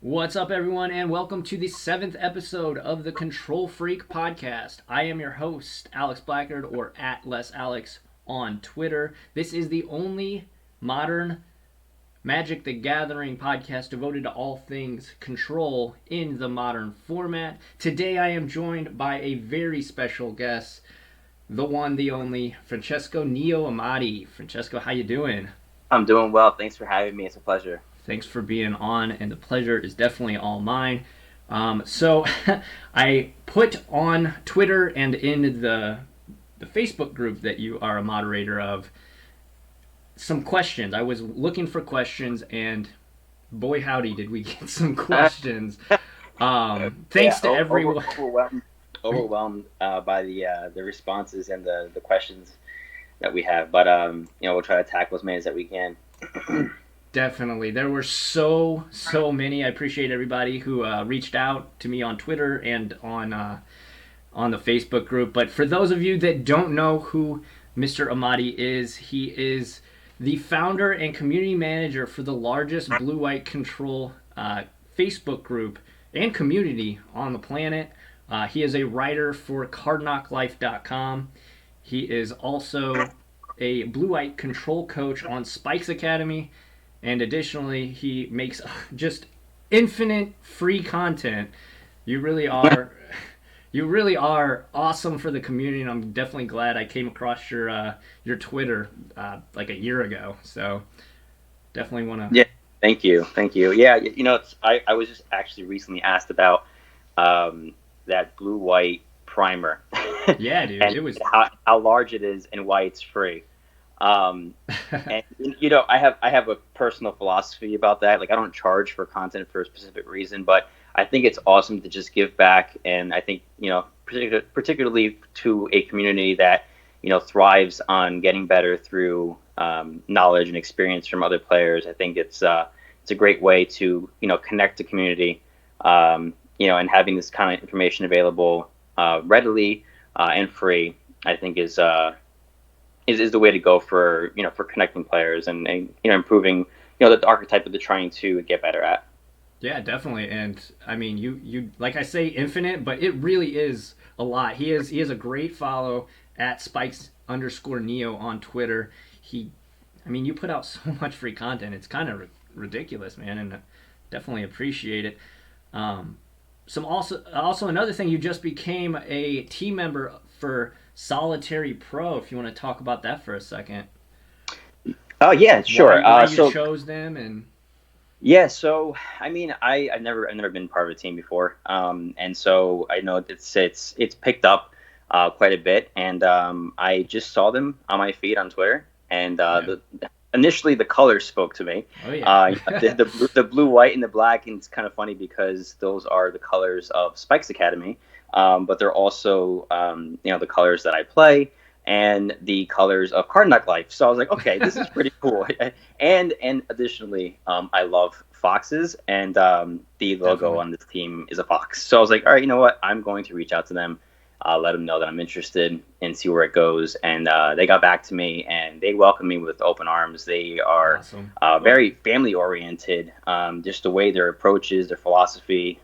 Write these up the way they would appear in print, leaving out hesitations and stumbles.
What's up, everyone, and welcome to the 7th episode of the Control Freak podcast. I am your host, Alex Blackard, or at LessAlex on Twitter. This is the only modern Magic the Gathering podcast devoted to all things Control in the modern format. Today I am joined by a very special guest, the one, the only, Francesco Amati. Francesco, how you doing? I'm doing well. Thanks for having me. It's a pleasure. Thanks for being on, and the pleasure is definitely all mine. So I put on Twitter and in the Facebook group that you are a moderator of some questions. I was looking for questions, and boy howdy did we get some questions. Thanks to everyone. Overwhelmed by the responses and the questions that we have, but we'll try to tackle as many as that we can. Definitely. There were so many. I appreciate everybody who reached out to me on Twitter and on the Facebook group. But for those of you that don't know who Mr. Amati is, he is the founder and community manager for the largest blue-white control Facebook group and community on the planet. He is a writer for cardknocklife.com. He is also a blue-white control coach on Spikes Academy. And additionally, he makes just infinite free content. You really are awesome for the community, and I'm definitely glad I came across your Twitter like a year ago. So definitely want to. Yeah, thank you. Yeah, I was just actually recently asked about that blue-white primer. Yeah, dude, and it was how large it is and why it's free. And I have a personal philosophy about that. Like, I don't charge for content for a specific reason, but I think it's awesome to just give back. And I think, particularly to a community that, thrives on getting better through knowledge and experience from other players. I think it's a great way to, connect the community, and having this kind of information available readily and free, I think is the way to go for connecting players and improving the archetype that they're trying to get better at. Yeah, definitely. And I mean, you like I say infinite, but it really is a lot. He has a great follow at Spikes_Neo on Twitter. You put out so much free content. It's kind of ridiculous, man, and definitely appreciate it. Also another thing, you just became a team member for Solitary Pro. If you want to talk about that for a second. Oh yeah, sure. Why you chose them and. Yeah, so I've never been part of a team before, and so I know it's picked up quite a bit, and I just saw them on my feed on Twitter, and initially the colors spoke to me. Oh yeah. The blue, white, and the black, and it's kind of funny because those are the colors of Spikes Academy, but they're also the colors that I play and the colors of Card Knock Life. So I was like, okay, this is pretty cool. And additionally, I love foxes, and the logo Definitely. on this team is a fox. So I was like, all right, you know what? I'm going to reach out to them, let them know that I'm interested and see where it goes. And they got back to me, and they welcomed me with open arms. They are Awesome. Very family oriented. Just the way their approach is, their philosophy,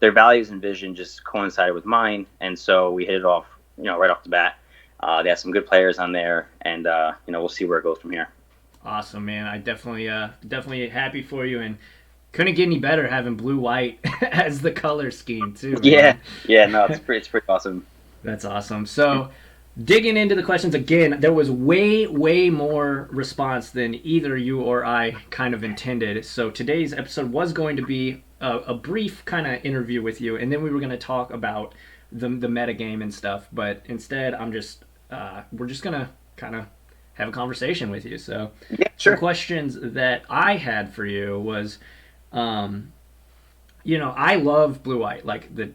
their values and vision just coincided with mine. And so we hit it off, right off the bat. They have some good players on there, and we'll see where it goes from here. Awesome, man. I definitely happy for you, and couldn't get any better having blue-white as the color scheme too. Man. Yeah, no, it's pretty awesome. That's awesome. So, digging into the questions again, there was way more response than either you or I kind of intended. So today's episode was going to be a brief kind of interview with you, and then we were going to talk about the metagame and stuff. But instead, we're just gonna kind of have a conversation with you. So, yeah, sure. Some questions that I had for you was, I love blue white, like the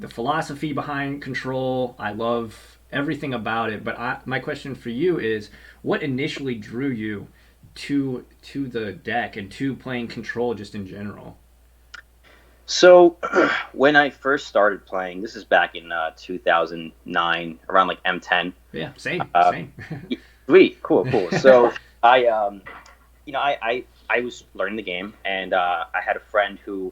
philosophy behind control. I love everything about it. But my question for you is, what initially drew you to the deck and to playing control just in general? So when I first started playing, this is back in 2009, around like M10. Yeah, same. Sweet, cool. So I was learning the game, and I had a friend who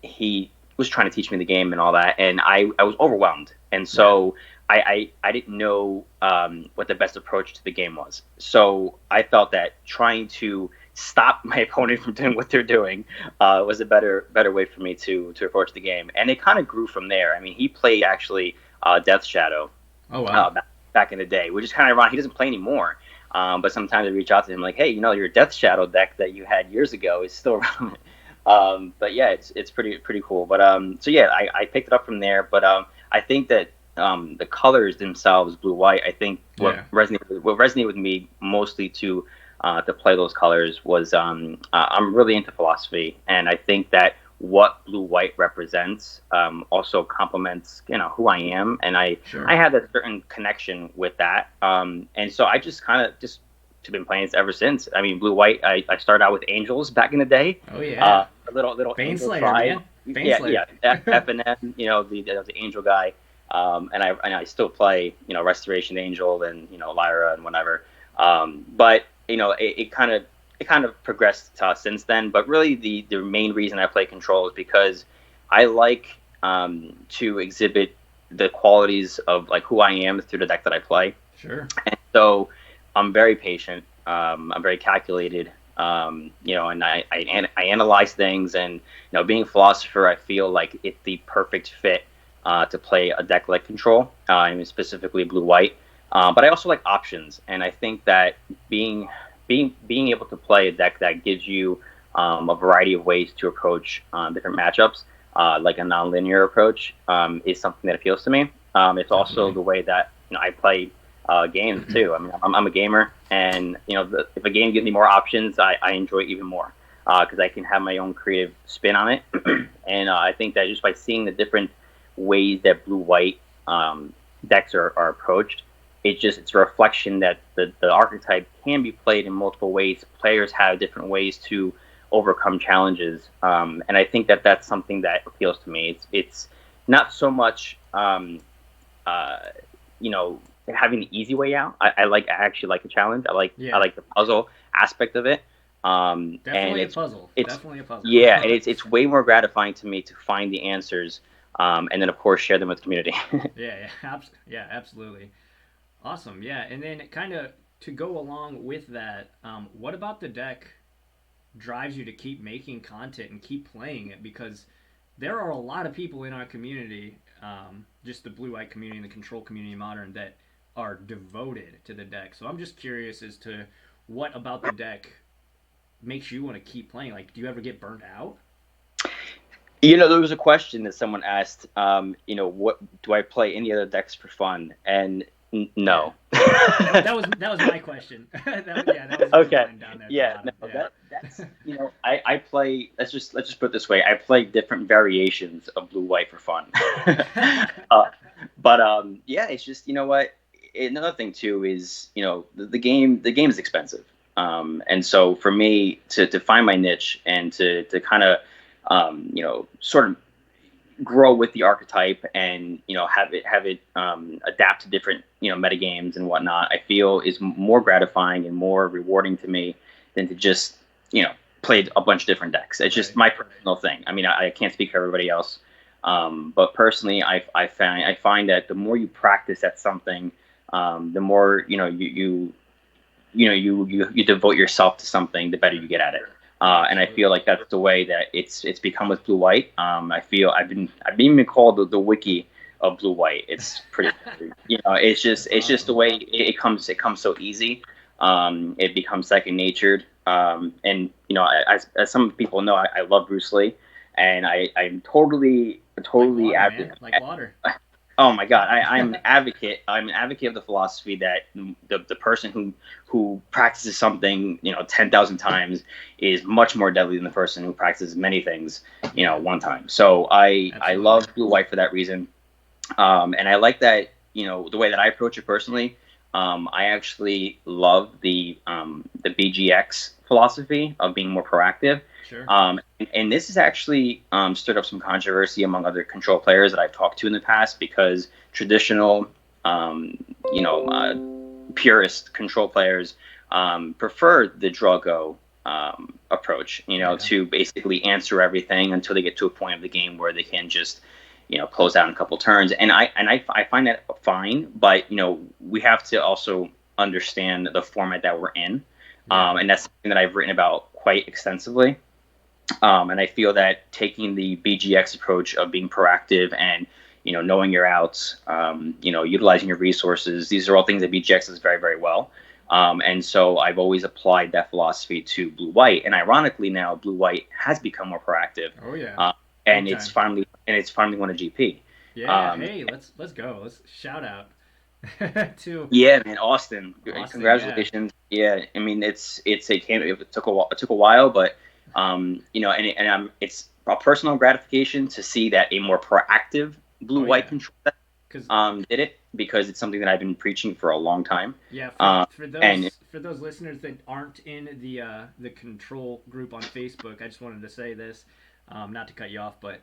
he was trying to teach me the game and all that, and I was overwhelmed, and so I didn't know what the best approach to the game was. So I felt that trying to stop my opponent from doing what they're doing was a better way for me to approach the game, and it kind of grew from there. I mean, he played actually Death Shadow. Oh wow. Back in the day, which is kind of ironic. He doesn't play anymore. But sometimes I reach out to him like, hey, your Death Shadow deck that you had years ago is still relevant. But yeah, it's pretty cool. But so yeah, I picked it up from there. But I think that the colors themselves, blue white, I think what resonated with me mostly to play those colors was I'm really into philosophy, and I think that what blue white represents also complements who I am, and I had a certain connection with that, and so I just kind of just been playing this ever since. I mean, blue white, I started out with angels back in the day. Oh yeah. A little Baneslayer, man. Baneslayer. FNM, the angel guy, and I still play Restoration Angel and Lyra and whatever, but it kind of progressed since then. But really, the main reason I play control is because I like to exhibit the qualities of like who I am through the deck that I play. Sure. And so I'm very patient. I'm very calculated. And I analyze things. And being a philosopher, I feel like it's the perfect fit to play a deck like control. I mean, specifically blue white. But I also like options, and I think that being able to play a deck that gives you a variety of ways to approach different matchups, like a nonlinear approach, is something that appeals to me. It's also the way that I play games too. I mean, I'm a gamer, and if a game gives me more options, I enjoy it even more because I can have my own creative spin on it. And I think that just by seeing the different ways that blue-white decks are approached, it's a reflection that the archetype can be played in multiple ways. Players have different ways to overcome challenges, and I think that that's something that appeals to me. It's not so much having the easy way out. I actually like a challenge. I like the puzzle aspect of it. Definitely a puzzle. Definitely a puzzle. Yeah, and it's way more gratifying to me to find the answers, and then of course share them with the community. Yeah, absolutely. Awesome. Yeah, and then kind of to go along with that, what about the deck drives you to keep making content and keep playing it? Because there are a lot of people in our community, just the blue-white community and the control community modern, that are devoted to the deck. So I'm just curious as to what about the deck makes you want to keep playing. Like, do you ever get burnt out? There was a question that someone asked, what do I play any other decks for fun? And no. that was my question. that was okay. Down there Yeah. No, that's I play. Let's just put it this way. I play different variations of blue white for fun. But it's just what. Another thing too is the game is expensive, and so for me to find my niche and to kind of sort of grow with the archetype and have it adapt to different meta games and whatnot, I feel is more gratifying and more rewarding to me than to just play a bunch of different decks. It's just my personal thing. I mean, I can't speak for everybody else, but personally, I find that the more you practice at something, the more you devote yourself to something, the better you get at it. And I feel like that's the way that it's become with blue white. I feel I've been even called the wiki of blue white. It's pretty, it's just the way it comes so easy. It becomes second natured. And as some people know, I love Bruce Lee, and I'm totally like water. Oh my God, I'm an advocate. I'm an advocate of the philosophy that the person who practices something 10,000 times is much more deadly than the person who practices many things one time. So I love blue white for that reason, and I like that the way that I approach it personally. I actually love the BGX philosophy of being more proactive. Sure. And this has actually stirred up some controversy among other control players that I've talked to in the past, because traditional, purist control players prefer the Drago approach, to basically answer everything until they get to a point of the game where they can just, close out in a couple turns. And I find that fine, but we have to also understand the format that we're in, and that's something that I've written about quite extensively. And I feel that taking the BGX approach of being proactive and knowing your outs, utilizing your resources, these are all things that BGX does very, very well. And so I've always applied that philosophy to blue white, and ironically now blue white has become more proactive. Oh yeah, and it's finally won a GP. Yeah, hey, let's go. Let's shout out to Yeah, man, Austin. Austin. Congratulations. Yeah, I mean it took a while, but it's a personal gratification to see that a more proactive blue white control deck did it, because it's something that I've been preaching for a long time. Yeah, for those listeners that aren't in the control group on Facebook, I just wanted to say this, not to cut you off, but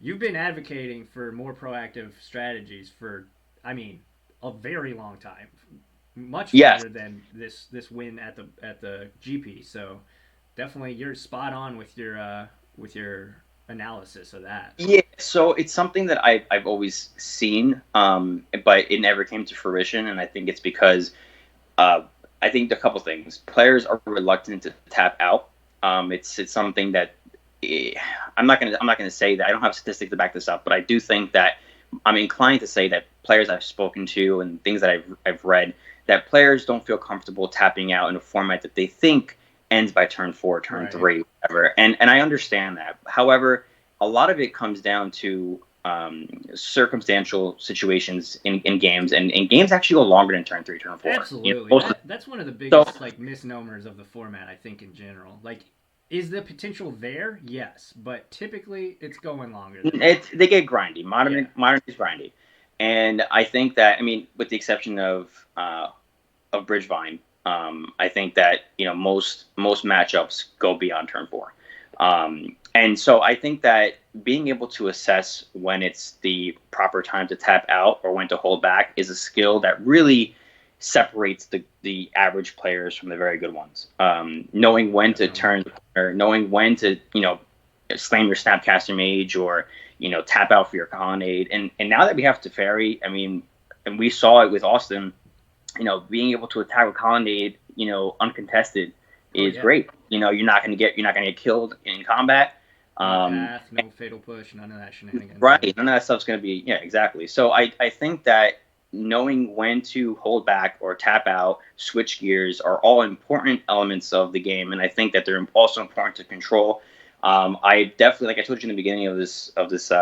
you've been advocating for more proactive strategies for, I mean, a very long time, much longer than this win at the GP. So definitely, you're spot on with your analysis of that. Yeah, so it's something that I've always seen, but it never came to fruition, and I think it's because I think a couple things. Players are reluctant to tap out. It's something that I'm not gonna say that I don't have statistics to back this up, but I do think that I'm inclined to say that players I've spoken to and things that I've read, that players don't feel comfortable tapping out in a format that they think ends by turn 4, turn 3, whatever. And I understand that. However, a lot of it comes down to circumstantial situations in games, and games actually go longer than turn 3, turn 4. Absolutely, that's one of the biggest misnomers of the format, I think, in general. Like, is the potential there? Yes, but typically it's going longer. They get grindy. Modern is grindy, and I think that, I mean, with the exception of Bridgevine, I think that most matchups go beyond turn 4, and so I think that being able to assess when it's the proper time to tap out or when to hold back is a skill that really separates the average players from the very good ones. Knowing when to turn the corner, knowing when to slam your Snapcaster Mage or tap out for your Colonnade, and now that we have Teferi, I mean, and we saw it with Austin, being able to attack with Colonnade, uncontested is great. You're not gonna get killed in combat. Path, no fatal push, none of that shenanigans. Right, none of that stuff's gonna be exactly. So I think that knowing when to hold back or tap out, switch gears, are all important elements of the game, and I think that they're also important to control. I definitely, like I told you in the beginning of this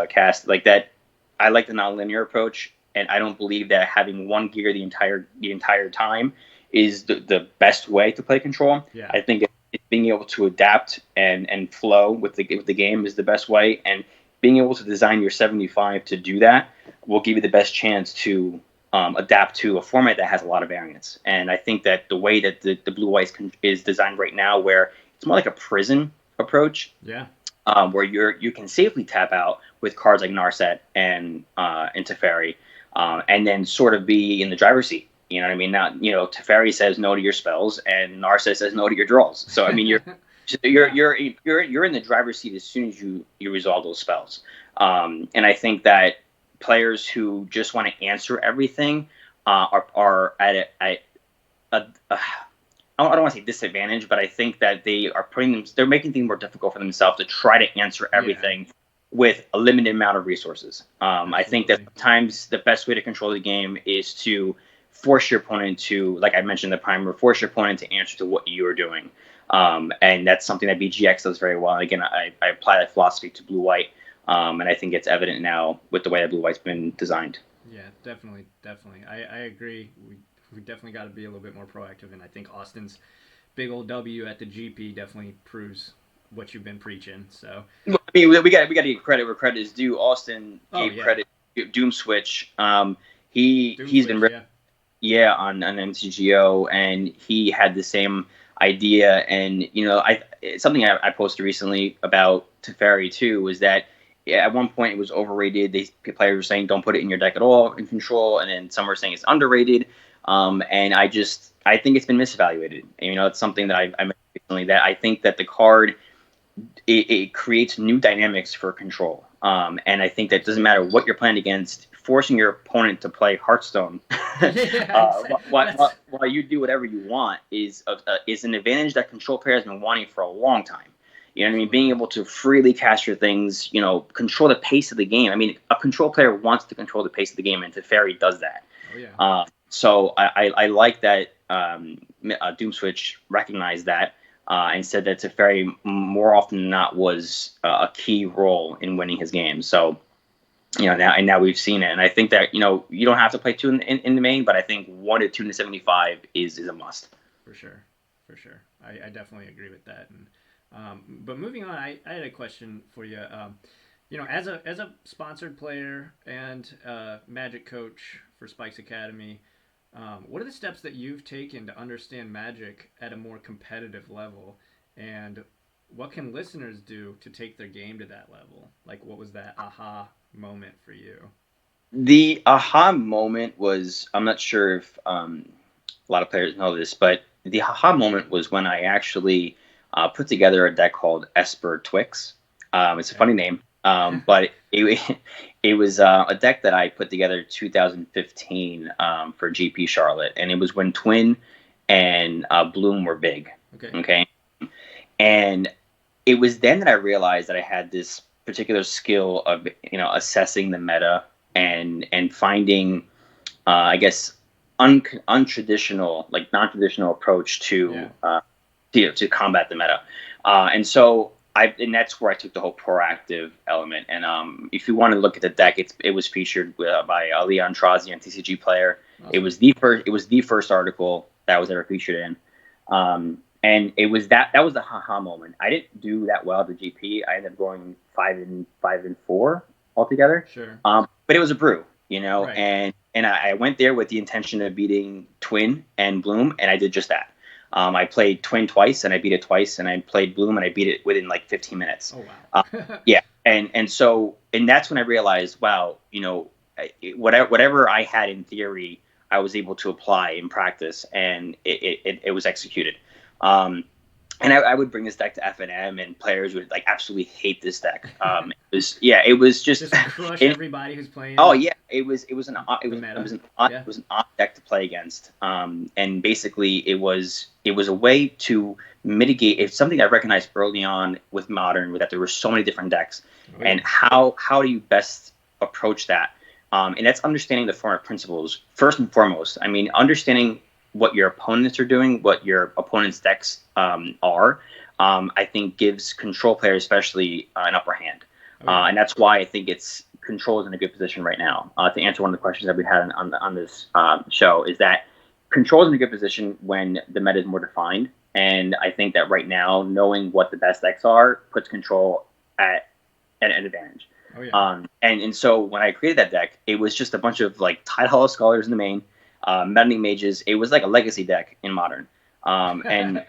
cast, like that, I like the nonlinear approach, and I don't believe that having one gear the entire time is the best way to play control. Yeah. I think it's being able to adapt and flow with the game is the best way, and being able to design your 75 to do that will give you the best chance to adapt to a format that has a lot of variance. And I think that the way that the blue white is designed right now, where it's more like a prison approach, where you can safely tap out with cards like Narset and Teferi, and then sort of be in the driver's seat. You know what I mean? Now, Teferi says no to your spells, and Narset says no to your draws. So I mean, you're in the driver's seat as soon as you resolve those spells. And I think that players who just want to answer everything are at a I don't want to say disadvantage, but I think that they're making things more difficult for themselves to try to answer everything with a limited amount of resources. I think that sometimes the best way to control the game is to force your opponent to, like I mentioned in the primer, force your opponent to answer to what you are doing. And that's something that BGX does very well. And again, I apply that philosophy to blue white. And I think it's evident now with the way that blue white's been designed. Yeah, definitely. I agree. We definitely got to be a little bit more proactive, and I think Austin's big old W at the GP definitely proves what you've been preaching. So I mean, we got to give credit where credit is due. Austin gave credit to Doom Switch. He's been on MCGO, and he had the same idea. And something I posted recently about Teferi too was that at one point it was overrated. Players were saying don't put it in your deck at all in control, and then some were saying it's underrated. And I think it's been misevaluated. It's something that I mentioned personally that I think that the card it creates new dynamics for control. And I think that doesn't matter what you're playing against, forcing your opponent to play Hearthstone while you do whatever you want is an advantage that control players have been wanting for a long time. You know what I mean? Being able to freely cast your things, control the pace of the game. I mean, a control player wants to control the pace of the game, and Teferi does that. Oh, yeah. So I like that Doomswitch recognized that and said that Teferi more often than not was a key role in winning his games. So, now we've seen it, and I think that you don't have to play two in the main, but I think 1 to 2 to 75 is a must. For sure. I definitely agree with that. And but moving on, I had a question for you. As a sponsored player and Magic coach for Spikes Academy, what are the steps that you've taken to understand Magic at a more competitive level, and what can listeners do to take their game to that level? Like, what was that aha moment for you? The aha moment was, I'm not sure if a lot of players know this, but the aha moment was when I actually put together a deck called Esper Twix. It's a funny name, but it was a deck that I put together in 2015 for GP Charlotte, and it was when Twin and Bloom were big. Okay, and it was then that I realized that I had this particular skill of assessing the meta and finding I guess untraditional, like non-traditional approach to combat the meta, and so and that's where I took the whole proactive element. And if you want to look at the deck, it was featured by Aintrazi on TCG Player. Awesome. It was the first article that was ever featured in. And it was that was the haha moment. I didn't do that well at the GP. I ended up going 5-4 altogether. Sure. But it was a brew, right. and I went there with the intention of beating Twin and Bloom, and I did just that. I played Twin twice, and I beat it twice, and I played Bloom, and I beat it within like 15 minutes. Oh wow! Yeah, and that's when I realized, wow, whatever I had in theory, I was able to apply in practice, and it was executed. And I would bring this deck to FNM, and players would like absolutely hate this deck. It was just crush everybody who's playing. Oh yeah, it was an odd deck to play against. And basically it was a way to mitigate. It's something I recognized early on with Modern, that there were so many different decks, and how do you best approach that? And that's understanding the format principles first and foremost. I mean, understanding what your opponents are doing, what your opponent's decks are, I think gives control players especially an upper hand. And that's why I think control is in a good position right now. To answer one of the questions that we had on this show, is that control is in a good position when the meta is more defined. And I think that right now, knowing what the best decks are puts control at an advantage. Oh, yeah. And so when I created that deck, it was just a bunch of like Tide Hollow Scholars in the main, Meddling Mages. It was like a legacy deck in Modern. And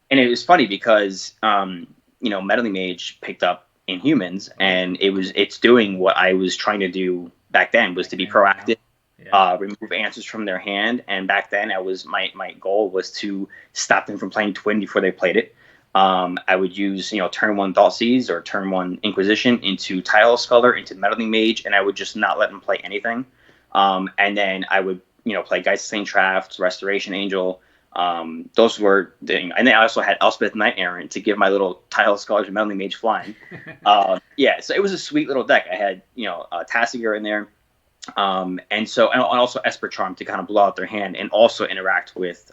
it was funny because Meddling Mage picked up in humans, and it's doing what I was trying to do back then, was to be proactive, remove answers from their hand. And back then my goal was to stop them from playing Twin before they played it. I would use, turn 1 Thoughtseize or turn 1 Inquisition into Tile Scholar, into Meddling Mage, and I would just not let them play anything. And then I would, play Geist Saint Drafts, Restoration Angel. Those were and then I also had Elspeth Knight Errant to give my little Tile Scholars and Meddling Mage flying. So it was a sweet little deck. I had, Tassiger in there. And also Esper Charm to kind of blow out their hand and also interact with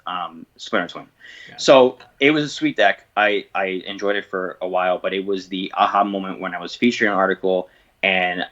Splinter Twin. Yeah. So it was a sweet deck. I enjoyed it for a while, but it was the aha moment when I was featuring an article, and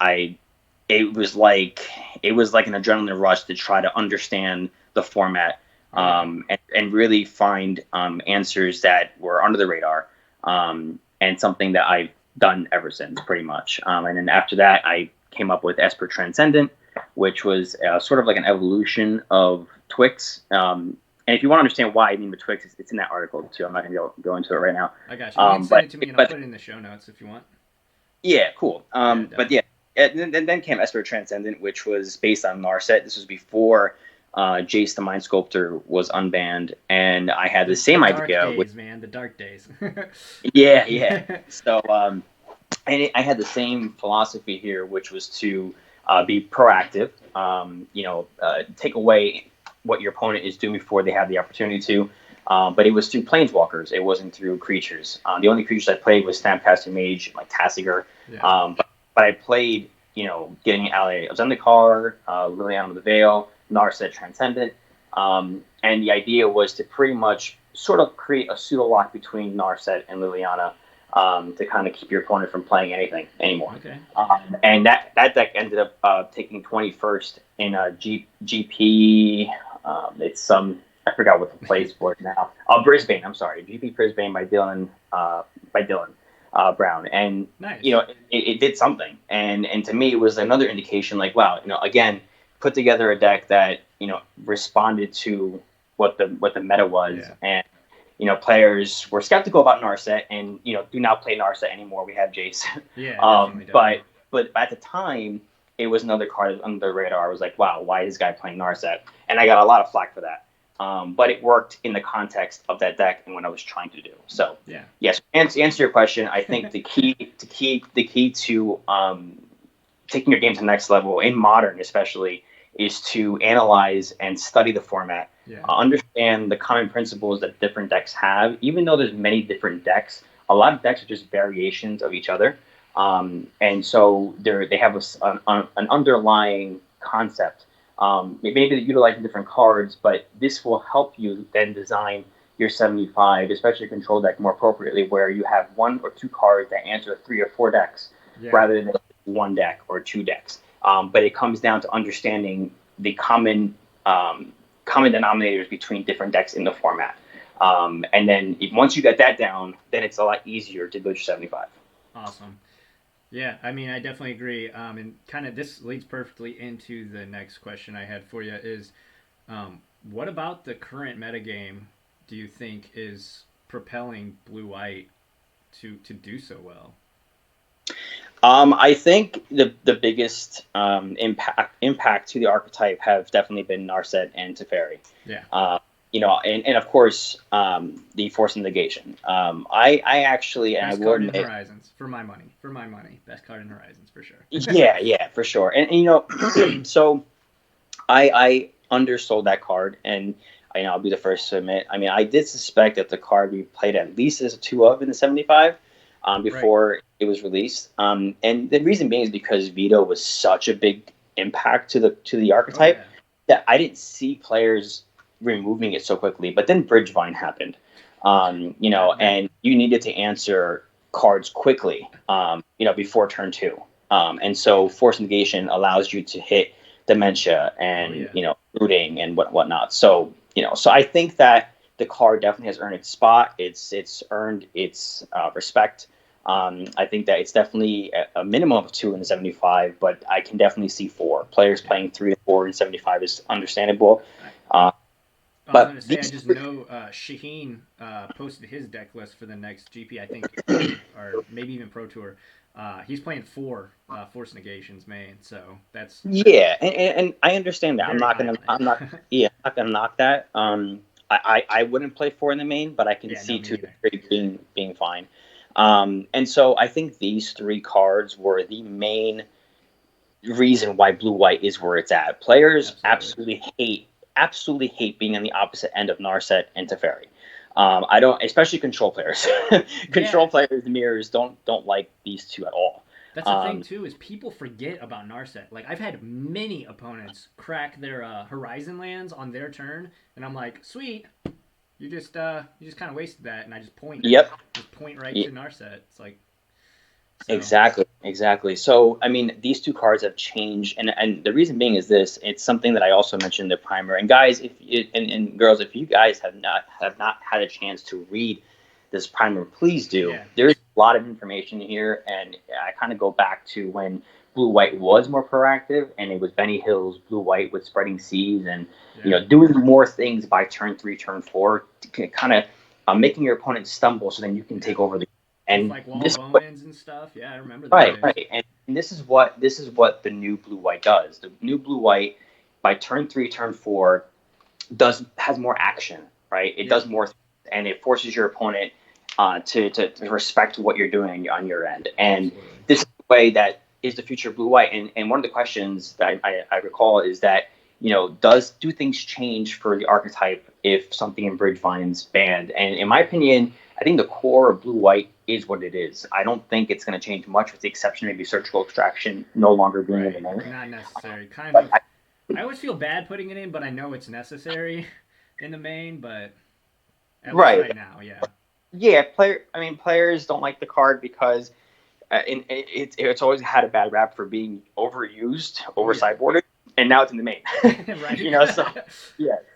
it was like an adrenaline rush to try to understand the format, and really find answers that were under the radar, and something that I've done ever since, pretty much. And then after that, I came up with Esper Transcendent, which was sort of like an evolution of Twix. And if you want to understand why I mean the Twix, it's in that article too. I'm not going to go into it right now. I got you. You can send it to me, and I'll put it in the show notes if you want. Yeah, cool. But then came Esper Transcendent, which was based on Narset. This was before Jace the Mind Sculptor was unbanned, and I had the The same dark idea. days, man. The dark days. Yeah, yeah. So, I had the same philosophy here, which was to be proactive. Take away what your opponent is doing before they have the opportunity to. But it was through planeswalkers. It wasn't through creatures. The only creatures I played was Snapcaster Mage, like Tassiger. Yeah. But I played, getting Ally of Zendikar, Liliana of the Veil, Narset Transcendent. And the idea was to pretty much sort of create a pseudo lock between Narset and Liliana, to kind of keep your opponent from playing anything anymore. Okay. And that deck ended up taking 21st in a GP. It's some, I forgot what the place for now. Brisbane. I'm sorry, GP Brisbane by Dylan Brown, and Nice. it did something, and to me it was another indication, like, wow, again, put together a deck that responded to what the meta was, Yeah. and players were skeptical about Narset, and do not play Narset anymore. We have Jace. Yeah. But at the time, it was another card under the radar. I was like, wow, why is this guy playing Narset? And I got a lot of flack for that. But it worked in the context of that deck and what I was trying to do. So Yeah. yes, to answer your question, I think the key to taking your game to the next level in Modern, especially, is to analyze and study the format. Yeah. Understand the common principles that different decks have. Even though there's many different decks, a lot of decks are just variations of each other, and so they have an underlying concept. Maybe they're utilizing different cards, but this will help you then design your 75, especially your control deck, more appropriately, where you have one or two cards that answer 3 or 4 decks, rather than one deck or 2 decks. But it comes down to understanding the common denominators between different decks in the format. And then once you get that down, then it's a lot easier to build your 75. Awesome. Yeah, I mean, I definitely agree. And kind of this leads perfectly into the next question I had for you is, what about the current metagame do you think is propelling blue-white to do so well? I think the biggest impact to the archetype have definitely been Narset and Teferi. Yeah. And of course, the Force of Negation. I actually, and Best I will card in admit, Horizons for my money. Best card in Horizons for sure. yeah, for sure. And so I undersold that card, and I'll be the first to admit. I mean, I did suspect that the card we played at least as a 2 of in the 75, before it was released. And the reason being is because Veto was such a big impact to the archetype that I didn't see players removing it so quickly. But then Bridgevine happened, and you needed to answer cards quickly, before turn 2. And so Force Negation allows you to hit Dementia and Rooting and whatnot. So so I think that the card definitely has earned its spot. It's earned its respect. I think that it's definitely a minimum of 2 in the 75, but I can definitely see 4 players playing 3 or 4 in 75 is understandable. I was going to say, I just know Shaheen posted his deck list for the next GP, I think, or maybe even Pro Tour. He's playing 4 Force Negations main, so that's and I understand that. I'm not gonna knock that. I wouldn't play 4 in the main, but I can see 2 being fine. And so I think these 3 cards were the main reason why blue-white is where it's at. Players absolutely hate being on the opposite end of Narset and Teferi. I don't, especially control players. Control players, mirrors don't like these 2 at all. That's the thing too, is people forget about Narset. Like, I've had many opponents crack their Horizon lands on their turn, and I'm like, sweet, you just kind of wasted that, and I just point. Just point right to Narset. It's like. So. Exactly. So, I mean, these 2 cards have changed, and the reason being is this. It's something that I also mentioned in the primer. And guys, and girls, if you guys have not had a chance to read this primer, please do. Yeah. There's a lot of information here, and I kind of go back to when blue-white was more proactive, and it was Benny Hill's blue-white with Spreading Seas, and doing more things by turn 3, turn 4, to kind of making your opponent stumble, so then you can take over the. And like wall bowmans and stuff. Yeah, I remember that. Right. And this is what the new blue-white does. The new blue-white by turn 3, turn 4, has more action, right? It does more, and it forces your opponent to respect what you're doing on your end. And this is the way that is the future of blue-white. And one of the questions that I recall is that, do things change for the archetype if something in Bridgevine's banned? And in my opinion, I think the core of blue-white is what it is. I don't think it's going to change much, with the exception of maybe surgical extraction no longer being in the name. Not necessary. Kind of. I always feel bad putting it in, but I know it's necessary in the main. But at least right now, yeah. Yeah, players don't like the card because it's always had a bad rap for being overused, sideboarded, and now it's in the main. Right.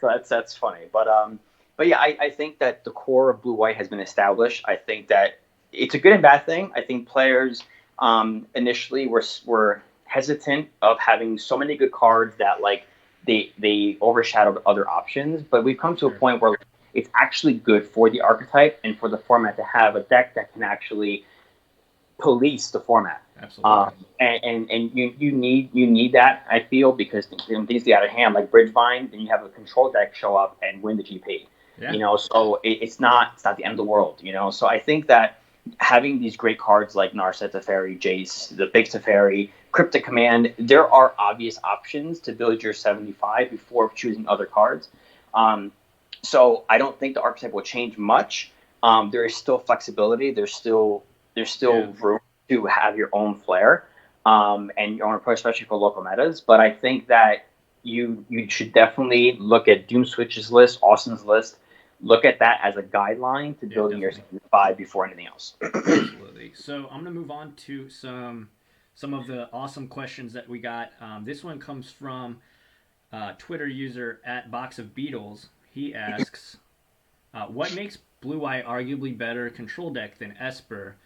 So that's funny. But yeah, I think that the core of blue-white has been established. I think that it's a good and bad thing. I think players initially were hesitant of having so many good cards that they overshadowed other options. But we've come to a point where it's actually good for the archetype and for the format to have a deck that can actually police the format. Absolutely. And you need that, I feel, because when things get out of hand, like Bridgevine, then you have a control deck show up and win the GP. Yeah. So it's not the end of the world. So I think that having these great cards like Narset Teferi, Jace, the Big Teferi, Cryptic Command, there are obvious options to build your 75 before choosing other cards. So I don't think the archetype will change much. There is still flexibility. There's still room to have your own flair, and your own approach, especially for local metas. But I think that you should definitely look at Doom Switch's list, Austin's list. Look at that as a guideline to building your 75 before anything else. Absolutely. So I'm gonna move on to some of the awesome questions that we got. This one comes from Twitter user at Box of Beatles. He asks, what makes blue-white arguably better control deck than Esper?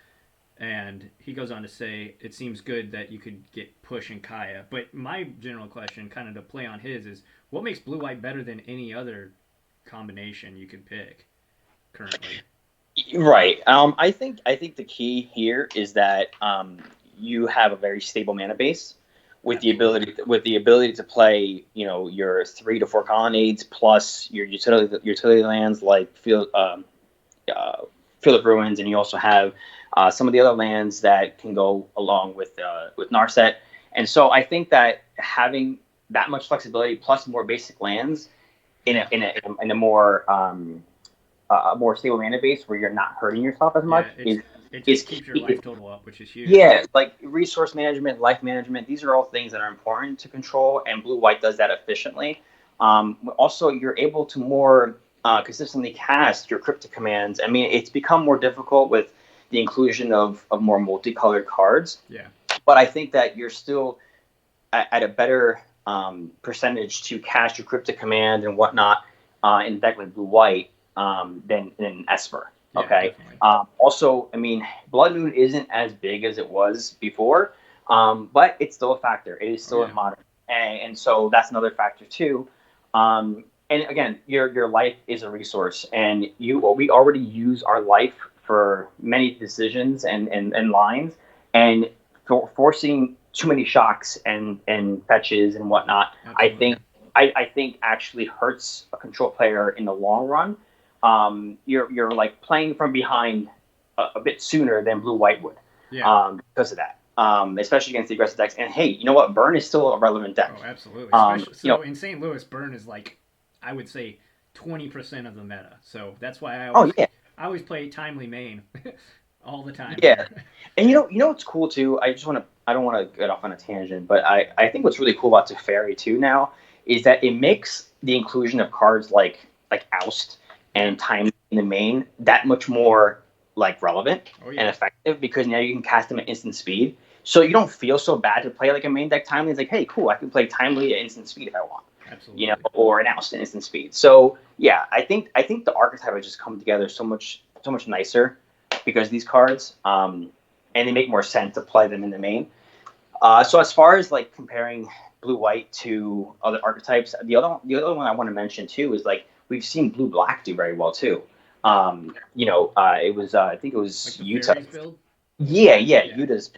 And he goes on to say, it seems good that you could get Push and Kaya. But my general question, kind of to play on his, is what makes blue-white better than any other combination you could pick currently? Right. I think the key here is that you have a very stable mana base with the ability to play, your 3 to 4 colonnades plus your utility lands like Field of Ruins, and you also have some of the other lands that can go along with Narset. And so I think that having that much flexibility plus more basic lands in a more stable mana base where you're not hurting yourself as much it just keeps your life total up, which is huge. Yeah, like resource management, life management, these are all things that are important to control, and blue-white does that efficiently. Also, you're able to more consistently cast your cryptic commands. I mean, it's become more difficult with the inclusion of more multicolored cards. Yeah. But I think that you're still at a better percentage to cast your cryptic command and whatnot in a deck like blue-white than Esper. Okay. Also, I mean, Blood Moon isn't as big as it was before, but it's still a factor. It is still in modern, and so that's another factor too. And again, your life is a resource, and we already use our life for many decisions and lines, and forcing too many shocks and fetches and whatnot. Absolutely. I think actually hurts a control player in the long run. You're like playing from behind a bit sooner than blue-white would, because of that. Especially against the aggressive decks. And hey, you know what? Burn is still a relevant deck. Oh, absolutely. In St. Louis, Burn is like, I would say, 20% of the meta. So that's why I always play Timely main all the time. Yeah, and you know what's cool too? I don't want to get off on a tangent, but I think what's really cool about Teferi too now is that it makes the inclusion of cards like Oust and Time in the main that much more relevant and effective, because now you can cast them at instant speed. So you don't feel so bad to play like a main deck Timely. It's like, hey, cool, I can play Timely at instant speed if I want. Absolutely. Or an Oust at instant speed. So yeah, I think the archetype has just come together so much nicer because of these cards, and they make more sense to play them in the main. So as far as comparing blue-white to other archetypes, the other one I want to mention too is we've seen blue-black do very well too. It was I think it was Utah. Yeah, Utah's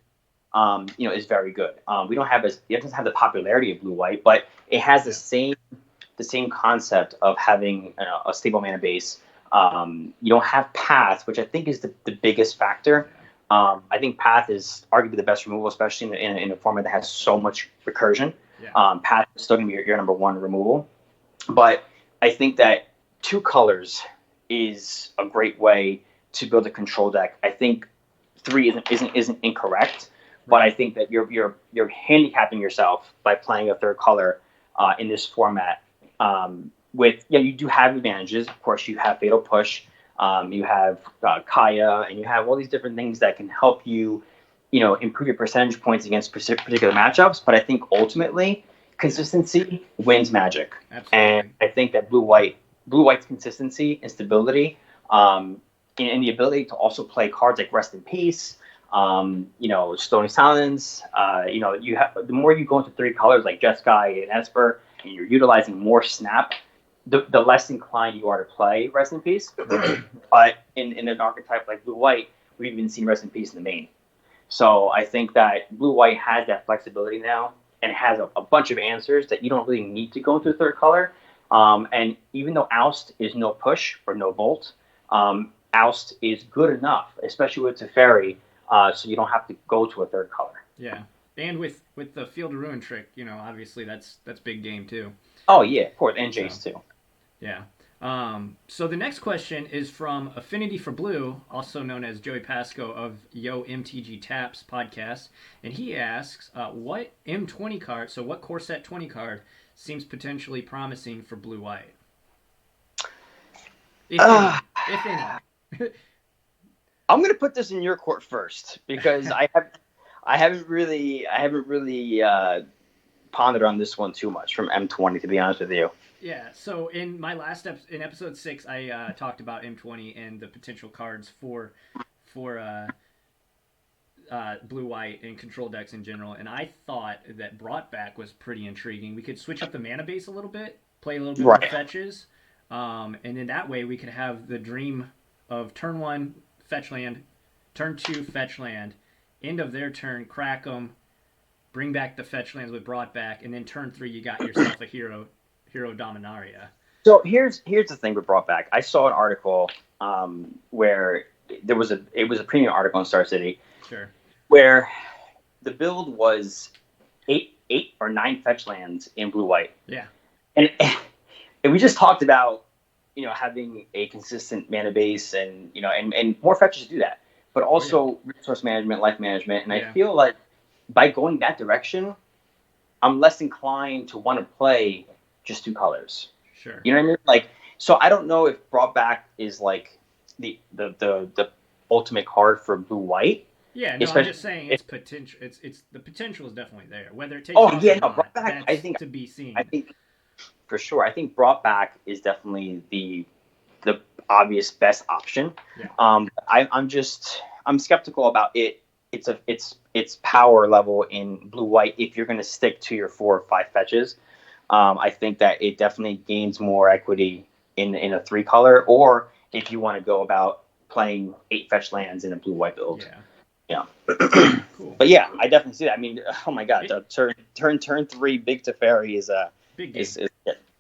is very good. We don't have it doesn't have the popularity of blue white, but it has the same concept of having a stable mana base. You don't have path, which I think is the biggest factor. I think path is arguably the best removal, especially in a format that has so much recursion. Yeah. Path is still going to be your number one removal, but I think that two colors is a great way to build a control deck. I think three isn't incorrect, but I think that you're handicapping yourself by playing a third color in this format. You do have advantages. Of course, you have Fatal Push, you have Kaya, and you have all these different things that can help you, improve your percentage points against particular matchups. But I think ultimately, consistency wins Magic. Absolutely. And I think that blue white's consistency and stability, and the ability to also play cards like Rest in Peace, Stony Silence. You have the more you go into three colors like Jeskai and Esper, and you're utilizing more Snap, the less inclined you are to play Rest in Peace. But in an archetype like blue white, we've even seen Rest in Peace in the main. So I think that blue white has that flexibility now and has a bunch of answers that you don't really need to go into a third color. And even though Oust is no push or no Volt, Oust is good enough, especially with Teferi, so you don't have to go to a third color. Yeah, and with the Field of Ruin trick, obviously that's big game too. Oh yeah, of course, and Jace too. Yeah. So the next question is from Affinity for Blue, also known as Joey Pasco of Yo MTG Taps podcast, and he asks, what M20 card, so what core set 20 card seems potentially promising for blue white? If any. I'm gonna put this in your court first because I haven't really pondered on this one too much from M20, to be honest with you. Yeah, so in my last in episode 6, I talked about M20 and the potential cards for blue white and control decks in general, and I thought that Brought Back was pretty intriguing. We could switch up the mana base a little bit, play a little bit more fetches, and then that way we could have the dream of turn 1 fetch land, turn 2 fetch land, end of their turn crack them, bring back the fetch lands with Brought Back, and then turn 3 you got yourself a hero Dominaria. So here's the thing with Brought Back. I saw an article where it was a premium article on Star City. Sure. Where the build was 8 or 9 fetch lands in blue white. Yeah. And we just talked about having a consistent mana base and and more fetches do that, but also resource management, life management, and I feel like by going that direction, I'm less inclined to want to play just 2 colors. Sure. You know what I mean? Like, so I don't know if Brought Back is like the ultimate card for blue white. Yeah, no, I'm just saying it's potential. It's the potential is definitely there. Whether it takes Brought Back, I think to be seen. I think for sure. I think Brought Back is definitely the obvious best option. Yeah. I'm skeptical about it. Its power level in blue white. If you're going to stick to your 4 or 5 fetches, I think that it definitely gains more equity in a 3 color, or if you want to go about playing 8 fetch lands in a blue white build. Yeah. Cool. But yeah, I definitely see that. I mean, oh my god, turn 3 big Teferi is a big game.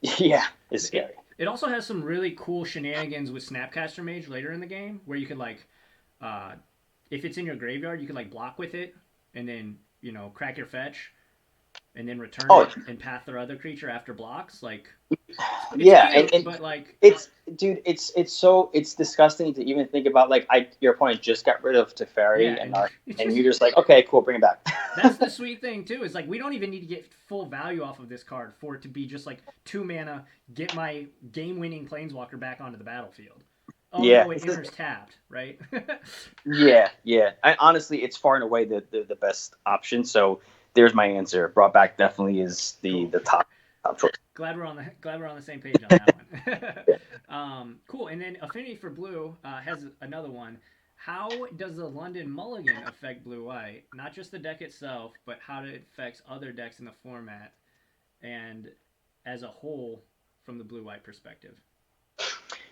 It's scary. It also has some really cool shenanigans with Snapcaster Mage later in the game, where you could if it's in your graveyard, you could block with it, and then crack your fetch, and then return it and path their other creature after blocks. It's disgusting to even think about. Your point, just got rid of Teferi, and you're just like, okay, cool, bring it back. That's the sweet thing too. Is we don't even need to get full value off of this card for it to be just 2 mana, get my game-winning Planeswalker back onto the battlefield. Oh no, it enters tapped, right? Yeah. Honestly, it's far and away the best option. So there's my answer. Brought Back definitely is the top choice. Glad we're on the same page on that one. Cool. And then Affinity for Blue has another one. How does the London Mulligan affect blue white? Not just the deck itself, but how it affects other decks in the format, and as a whole from the blue white perspective.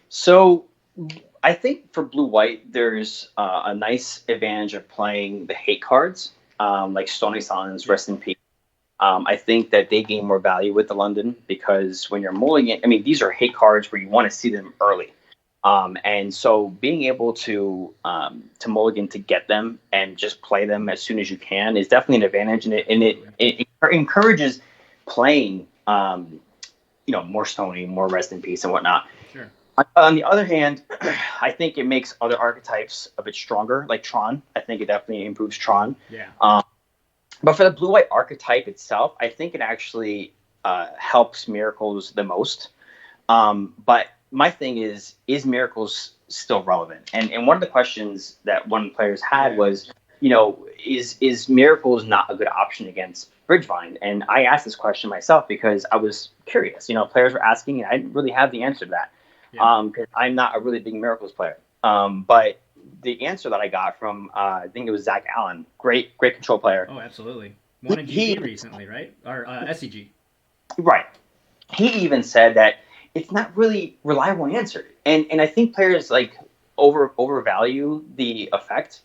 So I think for blue white, there's a nice advantage of playing the hate cards. like Stony Suns, rest in peace. I think that they gain more value with the London because when you're mulligan, I mean, these are hate cards where you want to see them early. And so being able to mulligan to get them and just play them as soon as you can is definitely an advantage, and it encourages playing, more Stony, more rest in peace and whatnot. Sure. On the other hand, I think it makes other archetypes a bit stronger, like Tron. I think it definitely improves Tron. Yeah. But for the blue-white archetype itself, I think it actually helps Miracles the most. But my thing is Miracles still relevant? And one of the questions that one of the players had was, is Miracles not a good option against Bridgevine? And I asked this question myself because I was curious. Players were asking, and I didn't really have the answer to that because I'm not a really big Miracles player. But the answer that I got from I think it was Zach Allen, great control player. Oh, absolutely. Won a GP recently, right? Or SCG. Right. He even said that it's not really reliably answered, and I think players like overvalue the effect.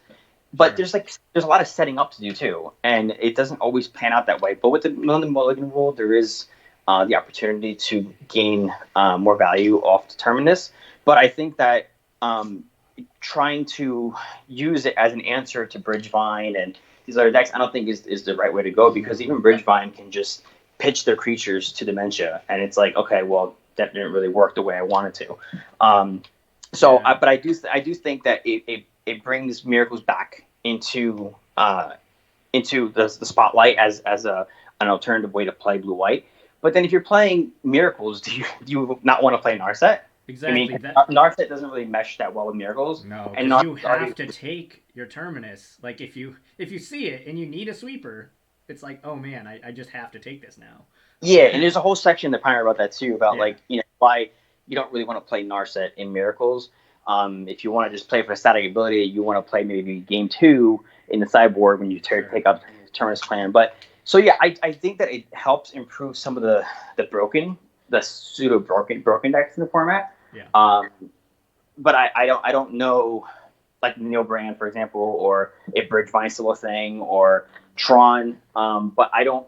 But there's a lot of setting up to do too, and it doesn't always pan out that way. But with the London Mulligan rule, there is the opportunity to gain more value off Determinus. But I think that trying to use it as an answer to Bridgevine and these other decks, I don't think is the right way to go, because even Bridgevine can just pitch their creatures to Dementia, and it's like, okay, well, that didn't really work the way I wanted to. But I do think that it brings Miracles back into the spotlight as an alternative way to play blue white. But then if you're playing Miracles, do you not want to play Narset? Exactly. I mean, Narset doesn't really mesh that well with Miracles. No, because you have to take your Terminus. Like if you see it and you need a sweeper, it's like, oh man, I just have to take this now. Yeah, and there's a whole section in the Pioneer about that too, about why you don't really want to play Narset in Miracles. If you want to just play for a static ability, you want to play maybe game 2 in the sideboard when you take up Terminus Clan. But so yeah, I think that it helps improve some of the pseudo broken decks in the format. Yeah. But I don't know, like Neil Brand, for example, or if Bridgevine's still a thing, or Tron. But I don't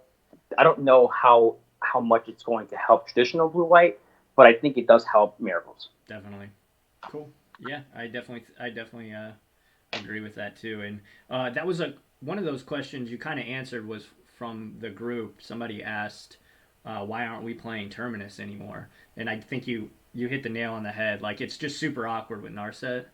know how much it's going to help traditional blue white, but I think it does help Miracles. Definitely. Cool. Yeah, I definitely agree with that too. And that was one of those questions you kind of answered was from the group. Somebody asked, why aren't we playing Terminus anymore? And I think you hit the nail on the head. Like, it's just super awkward with Narset.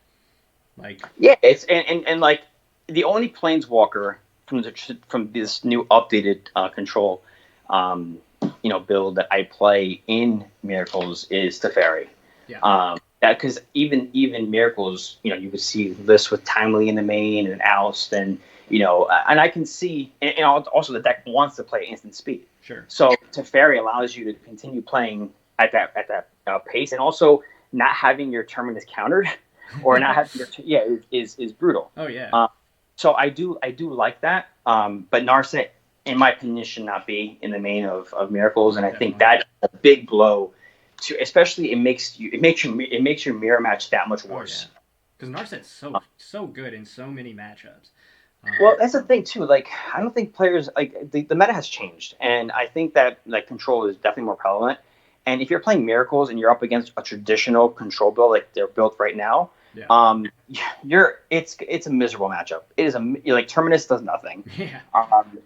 Like, yeah, it's and like the only Planeswalker from this new updated control build that I play in Miracles is Teferi. Yeah. That because even Miracles, you could see lists with Timely in the main and Oust, and and I can see, and also the deck wants to play instant speed. Sure. So Teferi allows you to continue playing at that pace, and also not having your Terminus countered, or not having your is brutal. Oh yeah. So I do like that. But Narset, in my opinion, should not be in the main of Miracles, and I think that's a big blow. Especially it makes your mirror match that much worse. Because Narset's so good in so many matchups. Well, that's the thing too. Like, I don't think players like the meta has changed, and I think that like control is definitely more prevalent. And if you're playing Miracles and you're up against a traditional control build like they're built right now, it's a miserable matchup. It is like Terminus does nothing. Yeah.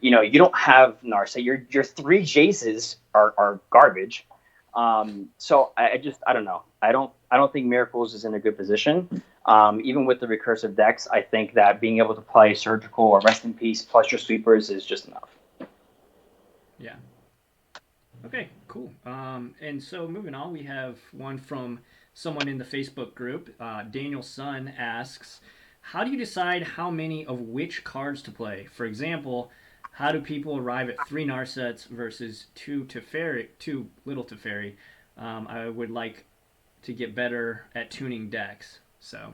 You don't have Narset. Your 3 Jaces are garbage. So I don't know. I don't think Miracles is in a good position. Even with the recursive decks, I think that being able to play Surgical or Rest in Peace plus your sweepers is just enough. Yeah. Okay, cool. And so moving on, we have one from someone in the Facebook group. Daniel Sun asks, how do you decide how many of which cards to play? For example, how do people arrive at 3 Narsets versus 2 Little Teferi? I would like to get better at tuning decks. So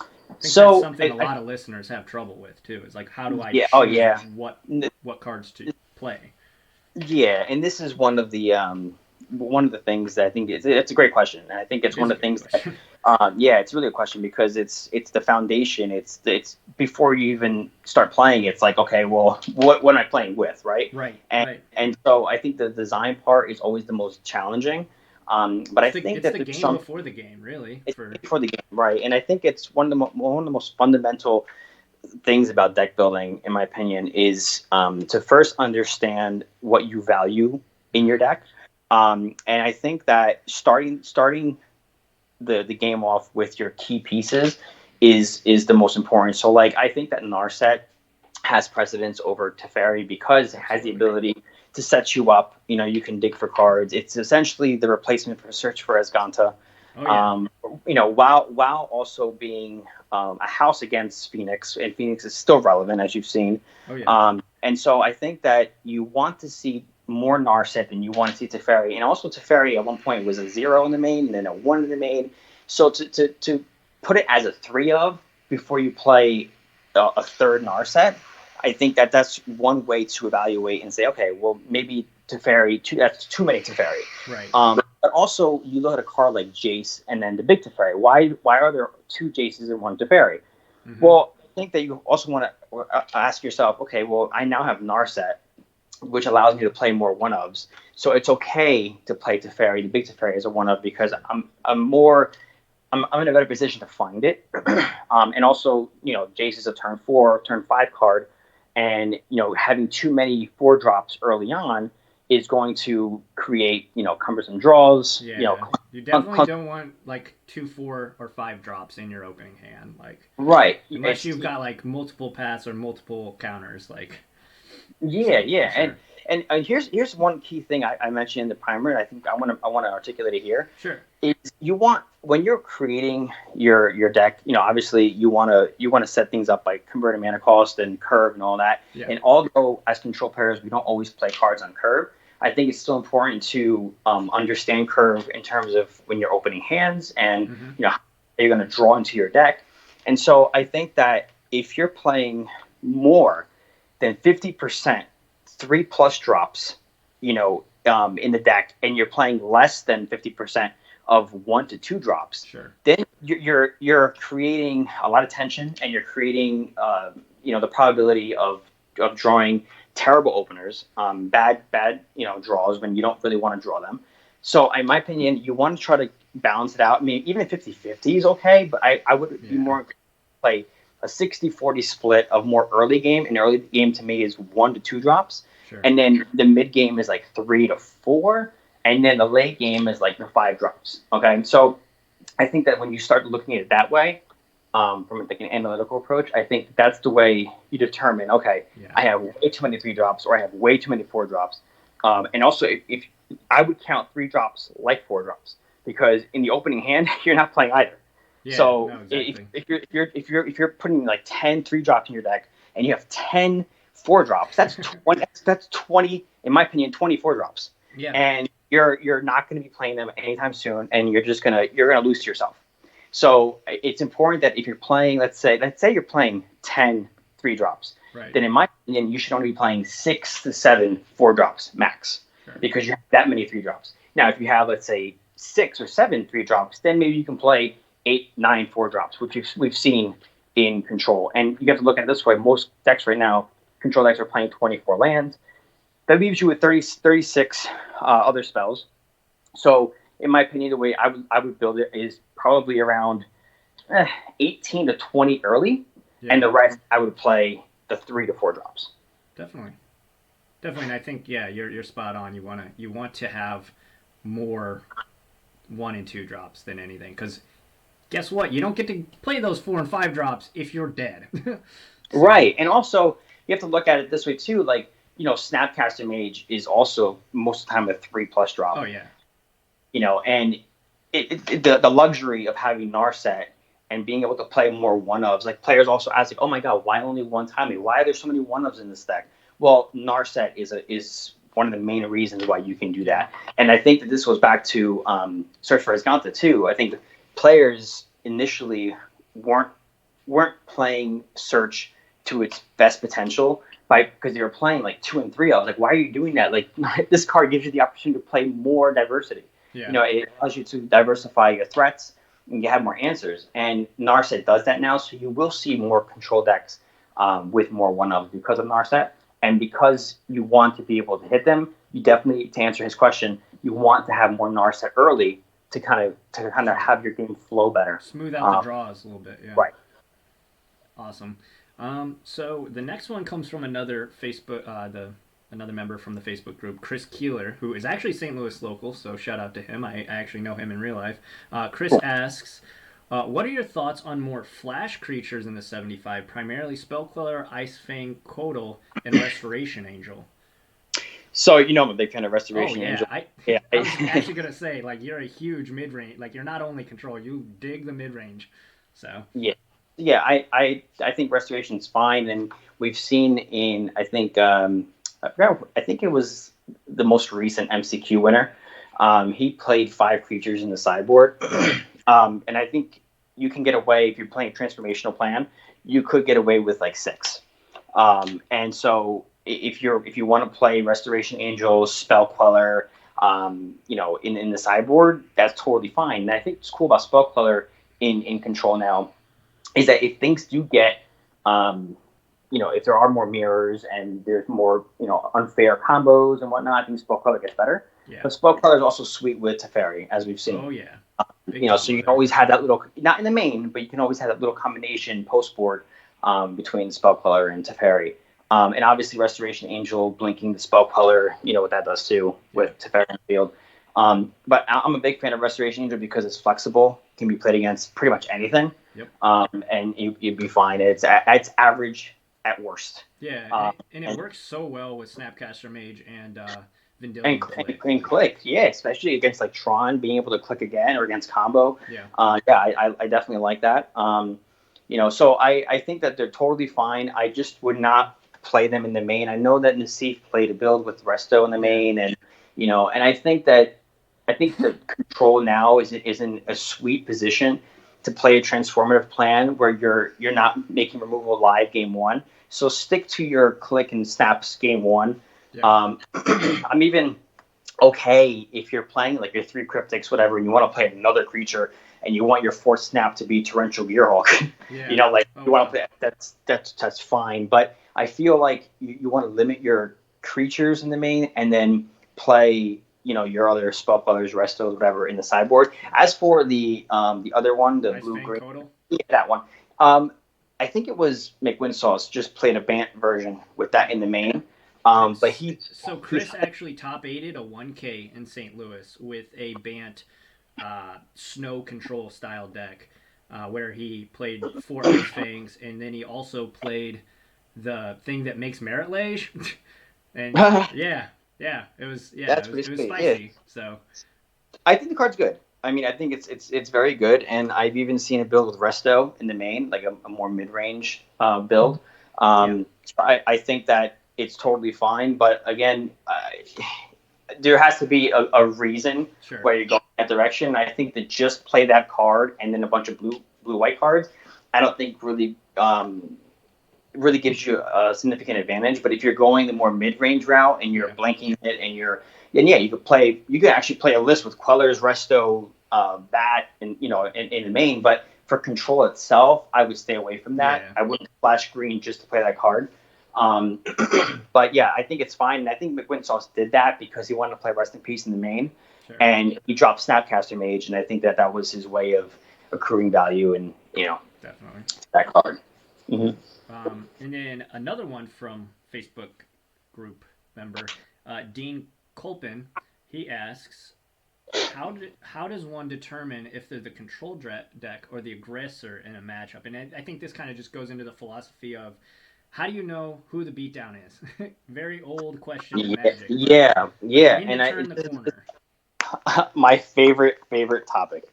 I think that's something a lot of listeners have trouble with too. It's like, how do I choose what cards to play? Yeah, and this is one of the things that I think it's a great question, and I think it's one of the things that Yeah, it's really a question because it's the foundation. It's before you even start playing. It's like, okay, well, what am I playing with, right? Right, And right. and so I think the design part is always the most challenging. But I think It's that the there's game some before the game, really. it's For for the game, right? And I think it's one of the most fundamental things about deck building, in my opinion, is to first understand what you value in your deck. And I think that starting the game off with your key pieces is the most important. So like I think that Narset has precedence over Teferi because it has the absolutely. ability to set you up. You know, you can dig for cards. It's essentially the replacement for Search for Esganta. Oh yeah. You know, while also being a house against Phoenix, and Phoenix is still relevant as you've seen. Oh yeah. And so I think that you want to see more Narset than you want to see Teferi. And also Teferi at one point was a 0 in the main and then a 1 in the main. So to put it as a 3 of before you play a third Narset, I think that that's one way to evaluate and say, okay, well, maybe Teferi, that's too many Teferi. Right. But also, you look at a card like Jace and then the big Teferi. Why are there two Jaces and one Teferi? Mm-hmm. Well, I think that you also want to ask yourself, okay, well, I now have Narset, which allows me to play more one-ofs. So it's okay to play Teferi, the big Teferi, as a one-of because I'm in a better position to find it. And also, you know, Jace is a turn 4, turn 5 card. And, you know, having too many 4-drops early on is going to create, you know, cumbersome draws. Yeah. You know, You definitely don't want like 2, 4, or 5 drops in your opening hand. Like right. unless you've got like multiple paths or multiple counters, like Yeah, yeah, sure. and here's one key thing I mentioned in the primer, and I think I want to articulate it here. Sure. Is you want when you're creating your deck, you know, obviously you want to set things up by converting mana cost and curve and all that. Yeah. And although as control players we don't always play cards on curve, I think it's still important to understand curve in terms of when you're opening hands and Mm-hmm. you know how you're going to draw into your deck. And so I think that if you're playing more than 50% 3+ drops, you know, in the deck, and you're playing less than 50% of 1 to 2 drops, Sure. then you're creating a lot of tension, and you're creating you know the probability of drawing terrible openers, bad you know draws when you don't really want to draw them. So in my opinion, you want to try to balance it out. I mean, even 50-50 is okay, but I would be more play a 60-40 split of more early game. And early game to me is 1 to 2 drops. Sure. And then the mid game is like 3 to 4. And then the late game is like the 5 drops. Okay. So I think that when you start looking at it that way, from like an analytical approach, I think that's the way you determine, okay, Yeah. I have way too many 3 drops or I have way too many 4 drops. And also if I would count 3 drops like 4 drops because in the opening hand, you're not playing either. Yeah, so no, exactly. if you're putting like 10 3 drops in your deck and you have 10 4 drops, that's 20. That's 20, in my opinion, 24 drops. Yeah. And you're not going to be playing them anytime soon, and you're gonna lose to yourself. So it's important that if you're playing, let's say you're playing 10 3 drops, Right. then in my opinion, you should only be playing 6 to 7 4 drops max, Sure. because you have that many 3 drops. Now, if you have, let's say, 6 or 7 3 drops, then maybe you can play 8, 9 4 drops, which we've seen in Control. And you have to look at it this way. Most decks right now, Control decks are playing 24 lands. That leaves you with 36 other spells. So, in my opinion, the way I would build it is probably around 18 to 20 early, Yeah. and the rest I would play the 3 to 4 drops. Definitely. And I think you're spot on. You want to have more 1 and 2 drops than anything, because guess what? You don't get to play those 4 and 5 drops if you're dead. So, Right, and also you have to look at it this way too. Like, you know, Snapcaster Mage is also most of the time a 3+ drop. Oh yeah. You know, and the luxury of having Narset and being able to play more 1-ofs. Like, players also ask, like, oh my god, why only one timing? Why are there so many 1-ofs in this deck? Well, Narset is one of the main reasons why you can do that. And I think that this goes back to Search for Esganta too. I think players initially weren't playing Search to its best potential because they were playing like 2 and 3. I was like, why are you doing that? Like, this card gives you the opportunity to play more diversity. Yeah. You know, it allows you to diversify your threats. you have more answers. And Narset does that now, so you will see more control decks with more one-ofs because of Narset. And because you want to be able to hit them, you definitely, to answer his question, you want to have more Narset early to kind of have your game flow better. Smooth out the draws a little bit, yeah. Right. Awesome. So the next one comes from another Facebook, another member from the Facebook group, Chris Keeler, who is actually St. Louis local, so shout out to him. I actually know him in real life. Chris asks, what are your thoughts on more flash creatures in the 75, primarily Spellqueller, Icefang, Kodal, and Restoration Angel? So I'm a big fan of Restoration Angel. I was actually gonna say, like, you're a huge mid range. Like, you're not only control, you dig the mid range. So yeah. I think Restoration's fine, and we've seen in I think it was the most recent MCQ winner. He played 5 creatures in the sideboard, and I think you can get away if you're playing Transformational Plan. You could get away with like 6, and so if you want to play Restoration Angel, Spell Queller, in the sideboard, that's totally fine. And I think what's cool about Spell Queller in Control now is that if things do get if there are more mirrors and there's more, unfair combos and whatnot, I think Spell Queller gets better. yeah. But Spell Queller is also sweet with Teferi, as we've seen. Oh yeah. So you can always have that little, not in the main, but you can always have that little combination post board between Spell Queller and Teferi. And obviously Restoration Angel blinking the Spell Queller, what that does too with Teferi in the field. But I'm a big fan of Restoration Angel because it's flexible, can be played against pretty much anything. Yep. And you'd be fine. It's average at worst. Yeah, and it works so well with Snapcaster Mage and Vendilion Click. And click, yeah, especially against like Tron, being able to click again, or against combo. Yeah. I definitely like that. So I think that they're totally fine. I just would not play them in the main. I know that Nassif played a build with Resto in the main, and and I think the Control now is in a sweet position to play a transformative plan where you're not making removal live game 1. So stick to your click and snaps game 1. Yeah. I'm even okay if you're playing like your 3 cryptics, whatever, and you want to play another creature and you want your 4th snap to be Torrential Gearhulk. Yeah. You want to play that's fine. But I feel like you want to limit your creatures in the main and then play your other Spell Quellers, Restos, whatever in the sideboard. As for the other one, the blue green, that one. I think it was McWinsauce just played a Bant version with that in the main. So Chris actually top 8'd a 1K in St. Louis with a Bant snow control style deck, where he played 4 Ice Fangs, and then he also played the thing that makes Merit Lage. And it was spicy. Yeah. So I think the card's good. I mean, I think it's very good, and I've even seen it build with Resto in the main, like a more mid-range build. I think that it's totally fine, but again, there has to be a reason where you're going that direction. I think that just play that card and then a bunch of blue-white cards, I don't think really gives you a significant advantage. But if you're going the more mid-range route and you're blanking it and you could actually play a list with Quellers, Resto, Bat, and in the main. But for Control itself, I would stay away from that. Yeah. I wouldn't flash green just to play that card. But yeah, I think it's fine. And I think McWinsauce did that because he wanted to play Rest in Peace in the main. Sure. And he dropped Snapcaster Mage, and I think that was his way of accruing value and definitely that card. Mm-hmm. And then another one from Facebook group member Dean Colpin, he asks, how does one determine if they're the control deck or the aggressor in a matchup? And I think this kind of just goes into the philosophy of how do you know who the beatdown is? Very old question in Magic. Yeah. And turn the corner. My favorite topic.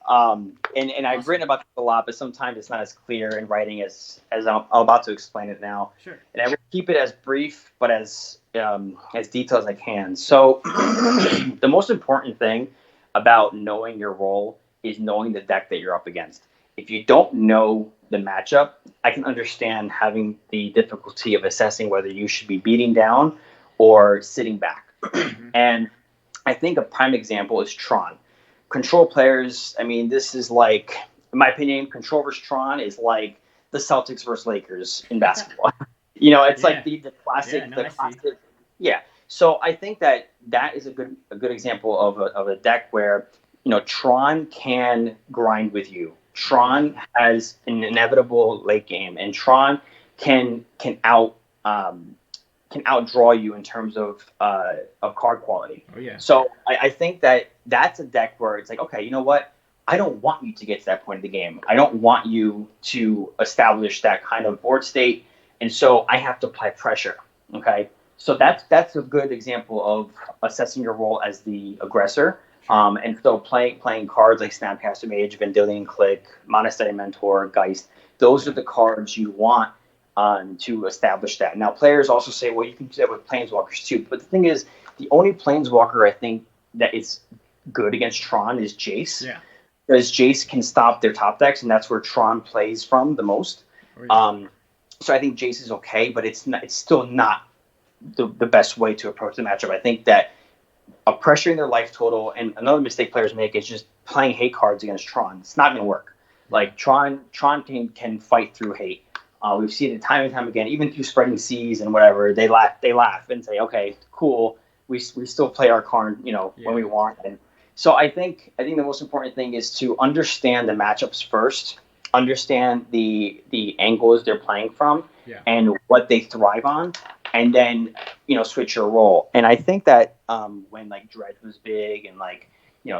And I've written about this a lot, but sometimes it's not as clear in writing as I'm about to explain it now. Sure. And I will keep it as brief, but as detailed as I can. So the most important thing about knowing your role is knowing the deck that you're up against. If you don't know the matchup, I can understand having the difficulty of assessing whether you should be beating down or sitting back. And I think a prime example is Tron. control players, I mean, this is like, in my opinion, control versus Tron is like the Celtics versus Lakers in basketball. It's Yeah. like the classic, Yeah, no, I see. yeah. So I think that is a good example of a deck where Tron can grind with you. Tron has an inevitable late game, and Tron can outdraw you in terms of card quality. Oh yeah. So I think that's a deck where it's like, okay, you know what? I don't want you to get to that point of the game. I don't want you to establish that kind of board state, and so I have to apply pressure. Okay, so that's a good example of assessing your role as the aggressor. And so playing cards like Snapcaster Mage, Vendilion Click, Monastery Mentor, Geist. Those are the cards you want to establish that. Now, players also say, well, you can do that with Planeswalkers too. But the thing is, the only Planeswalker I think that is good against Tron is Jace. Yeah. Because Jace can stop their top decks, and that's where Tron plays from the most. Oh, yeah. So I think Jace is okay, but it's still not the best way to approach the matchup. I think that pressuring their life total, and another mistake players make is just playing hate cards against Tron. It's not going to work. Like Tron can fight through hate. We've seen it time and time again, even through spreading seas and whatever. They laugh and say, okay, cool. We still play our card, when we want. And so I think the most important thing is to understand the matchups first, understand the angles they're playing from, and what they thrive on, and then switch your role. And I think that when like Dredge was big and like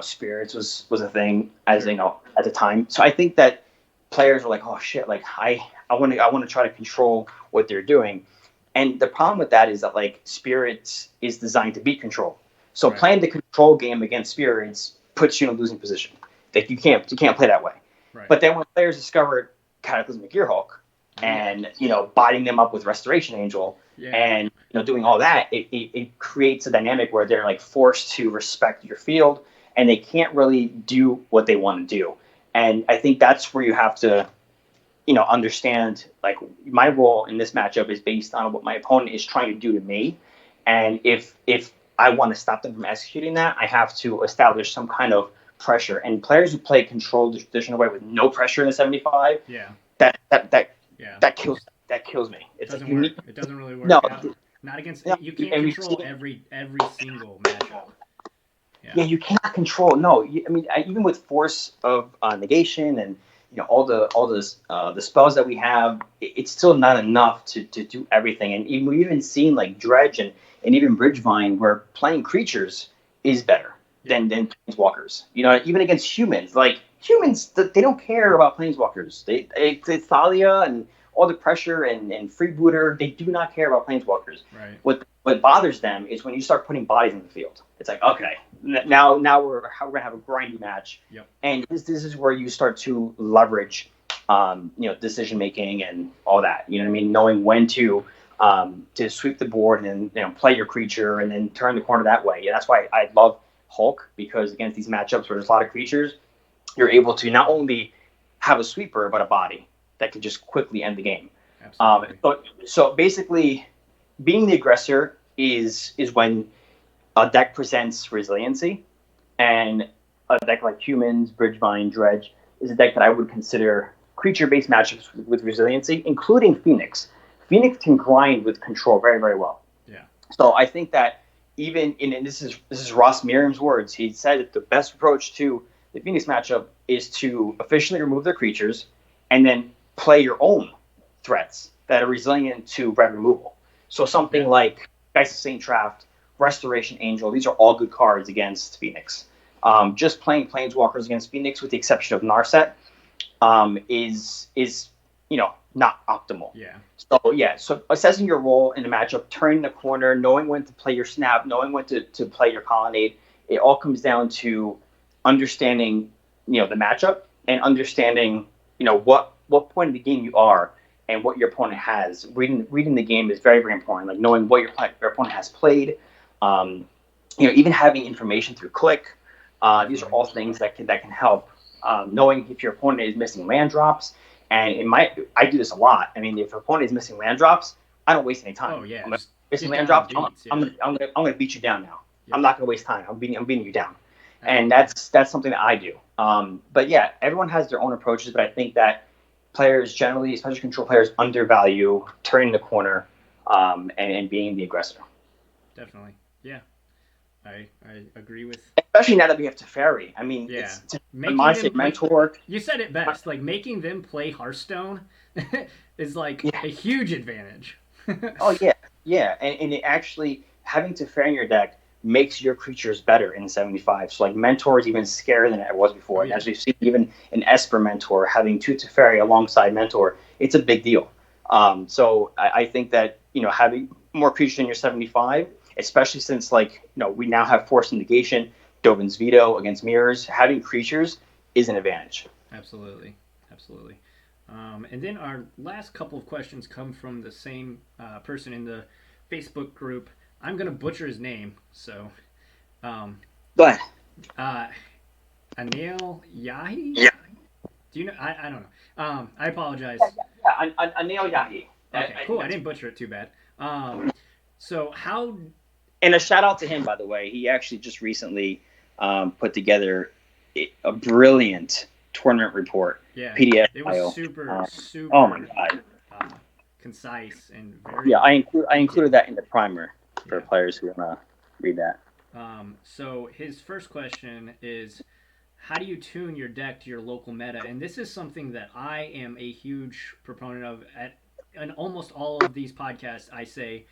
Spirits was a thing as at the time. So I think that players are like, oh shit, like I want to try to control what they're doing. And the problem with that is that like Spirits is designed to beat control. So playing the control game against Spirits puts you in a losing position. Like you can't play that way. Right. But then when players discovered Cataclysmic Gearhulk and biting them up with Restoration Angel and doing all that, it creates a dynamic where they're like forced to respect your field and they can't really do what they want to do. And I think that's where you have to understand, like, my role in this matchup is based on what my opponent is trying to do to me. And if I want to stop them from executing that, I have to establish some kind of pressure. And players who play control the traditional way with no pressure in the 75, that kills me. It doesn't work. It doesn't really work. No, not against. You can't control every single matchup. Yeah, you cannot control. No, I mean, even with Force of Negation and all the spells that we have, it's still not enough to do everything. And we've even seen like Dredge and even Bridgevine, where playing creatures is better than Planeswalkers. Even against humans, like humans, they don't care about Planeswalkers. They Thalia and all the pressure and Freebooter, they do not care about Planeswalkers. Right. What bothers them is when you start putting bodies in the field. It's like, okay, now we're gonna have a grindy match, and this is where you start to leverage, decision making and all that. You know what I mean? Knowing when to sweep the board and play your creature and then turn the corner that way. Yeah, that's why I love Hulk, because against these matchups where there's a lot of creatures, you're able to not only have a sweeper but a body that can just quickly end the game. So basically, being the aggressor is when a deck presents resiliency, and a deck like Humans, Bridgevine, Dredge is a deck that I would consider creature-based matchups with resiliency, including Phoenix. Phoenix can grind with control very, very well. Yeah. So I think that even and this is Ross Merriam's words. He said that the best approach to the Phoenix matchup is to officially remove their creatures and then play your own threats that are resilient to red removal. So something like Geist of Saint Traft, Restoration Angel, these are all good cards against Phoenix. Just playing Planeswalkers against Phoenix, with the exception of Narset, is not optimal. So assessing your role in the matchup, turning the corner, knowing when to play your snap, knowing when to play your colonnade, it all comes down to understanding the matchup and understanding what point of the game you are and what your opponent has. Reading the game is very, very important. Like knowing what your opponent has played. Even having information through Click. These are all things that can help. Knowing if your opponent is missing land drops, and I do this a lot. I mean, if your opponent is missing land drops, I don't waste any time. Oh yeah, missing land drops. I'm gonna beat you down now. I'm not gonna waste time. I'm beating you down. And that's something that I do. But yeah, everyone has their own approaches, but I think that players generally, especially control players, undervalue turning the corner and being the aggressor. Definitely. Yeah. I agree with. Especially now that we have Teferi. I mean, Yeah. it's Making Monster them like Mentor. you said it best. Like making them play Hearthstone is like Yeah. a huge advantage. Oh yeah, yeah, and it actually having Teferi in your deck makes your creatures better in 75. So like Mentor is even scarier than it was before. Oh And yeah. as we've seen, even in Esper Mentor, having two Teferi alongside Mentor, it's a big deal. So I think that having more creatures in your 75, especially since we now have Force Negation, Dovin's Veto against mirrors, having creatures is an advantage. Absolutely. Absolutely. And then our last couple of questions come from the same person in the Facebook group. I'm gonna butcher his name, so um, Go ahead. uh, Anil Yahi. Yeah. Do you know? I don't know. I Yeah, apologize. yeah, yeah. Anil Yahi. Okay, I cool. think I that's. didn't butcher it too bad. So how? And a shout out to him, by the way. He actually just recently put together a brilliant tournament report, Yeah, PDF it was file. super Oh my super god! uh, concise and Yeah, very I included detailed. that in the primer for Yeah. players who want to read that. So his first question is, how do you tune your deck to your local meta? And this is something that I am a huge proponent of. In almost all of these podcasts, I say,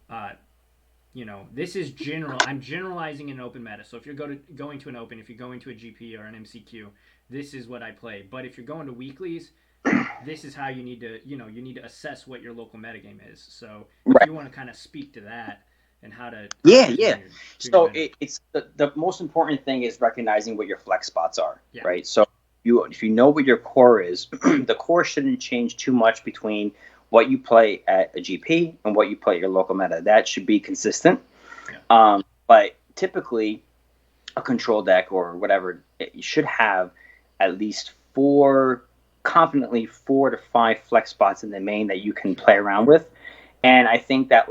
uh, this is general. I'm generalizing an open meta. So if you're going to an open, if you're going to a GP or an MCQ, this is what I play. But if you're going to weeklies, this is how you need to, you need to assess what your local metagame is. So if Right. you want to kind of speak to that and how to Yeah, tune yeah. your So meta. it's the most important thing is recognizing what your flex spots are, Yeah. right? So if you know what your core is, the core shouldn't change too much between what you play at a GP and what you play at your local meta. That should be consistent. Yeah. But typically, a control deck or whatever, you should have at least confidently 4 to 5 flex spots in the main that you can play around with. And I think that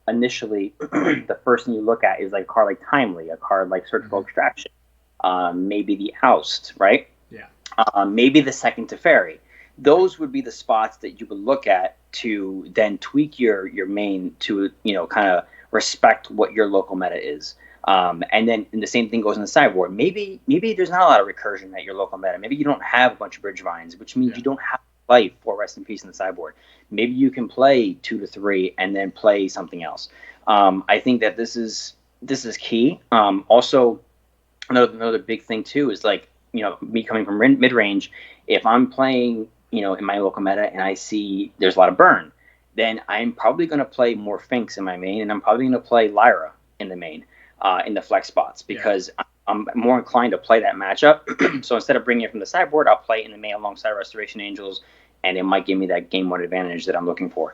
initially, the first thing you look at is like a card like Timely, a card like Surgical Extraction, maybe the Oust, right? Yeah. Maybe the second Teferi. Those would be the spots that you would look at to then tweak your main to kind of respect what your local meta is. And the same thing goes in the sideboard. Maybe there's not a lot of recursion at your local meta. Maybe you don't have a bunch of bridge vines, which means you don't have to play 4 Rest in Peace in the sideboard. Maybe you can play 2 to 3 and then play something else. I think that this is key. Also, another big thing too is me coming from mid range. If I'm playing in my local meta and I see there's a lot of burn, then I'm probably going to play more Finks in my main, and I'm probably going to play Lyra in the main, in the flex spots, because I'm more inclined to play that matchup. So instead of bringing it from the sideboard, I'll play it in the main alongside Restoration Angels, and it might give me that game 1 advantage that I'm looking for.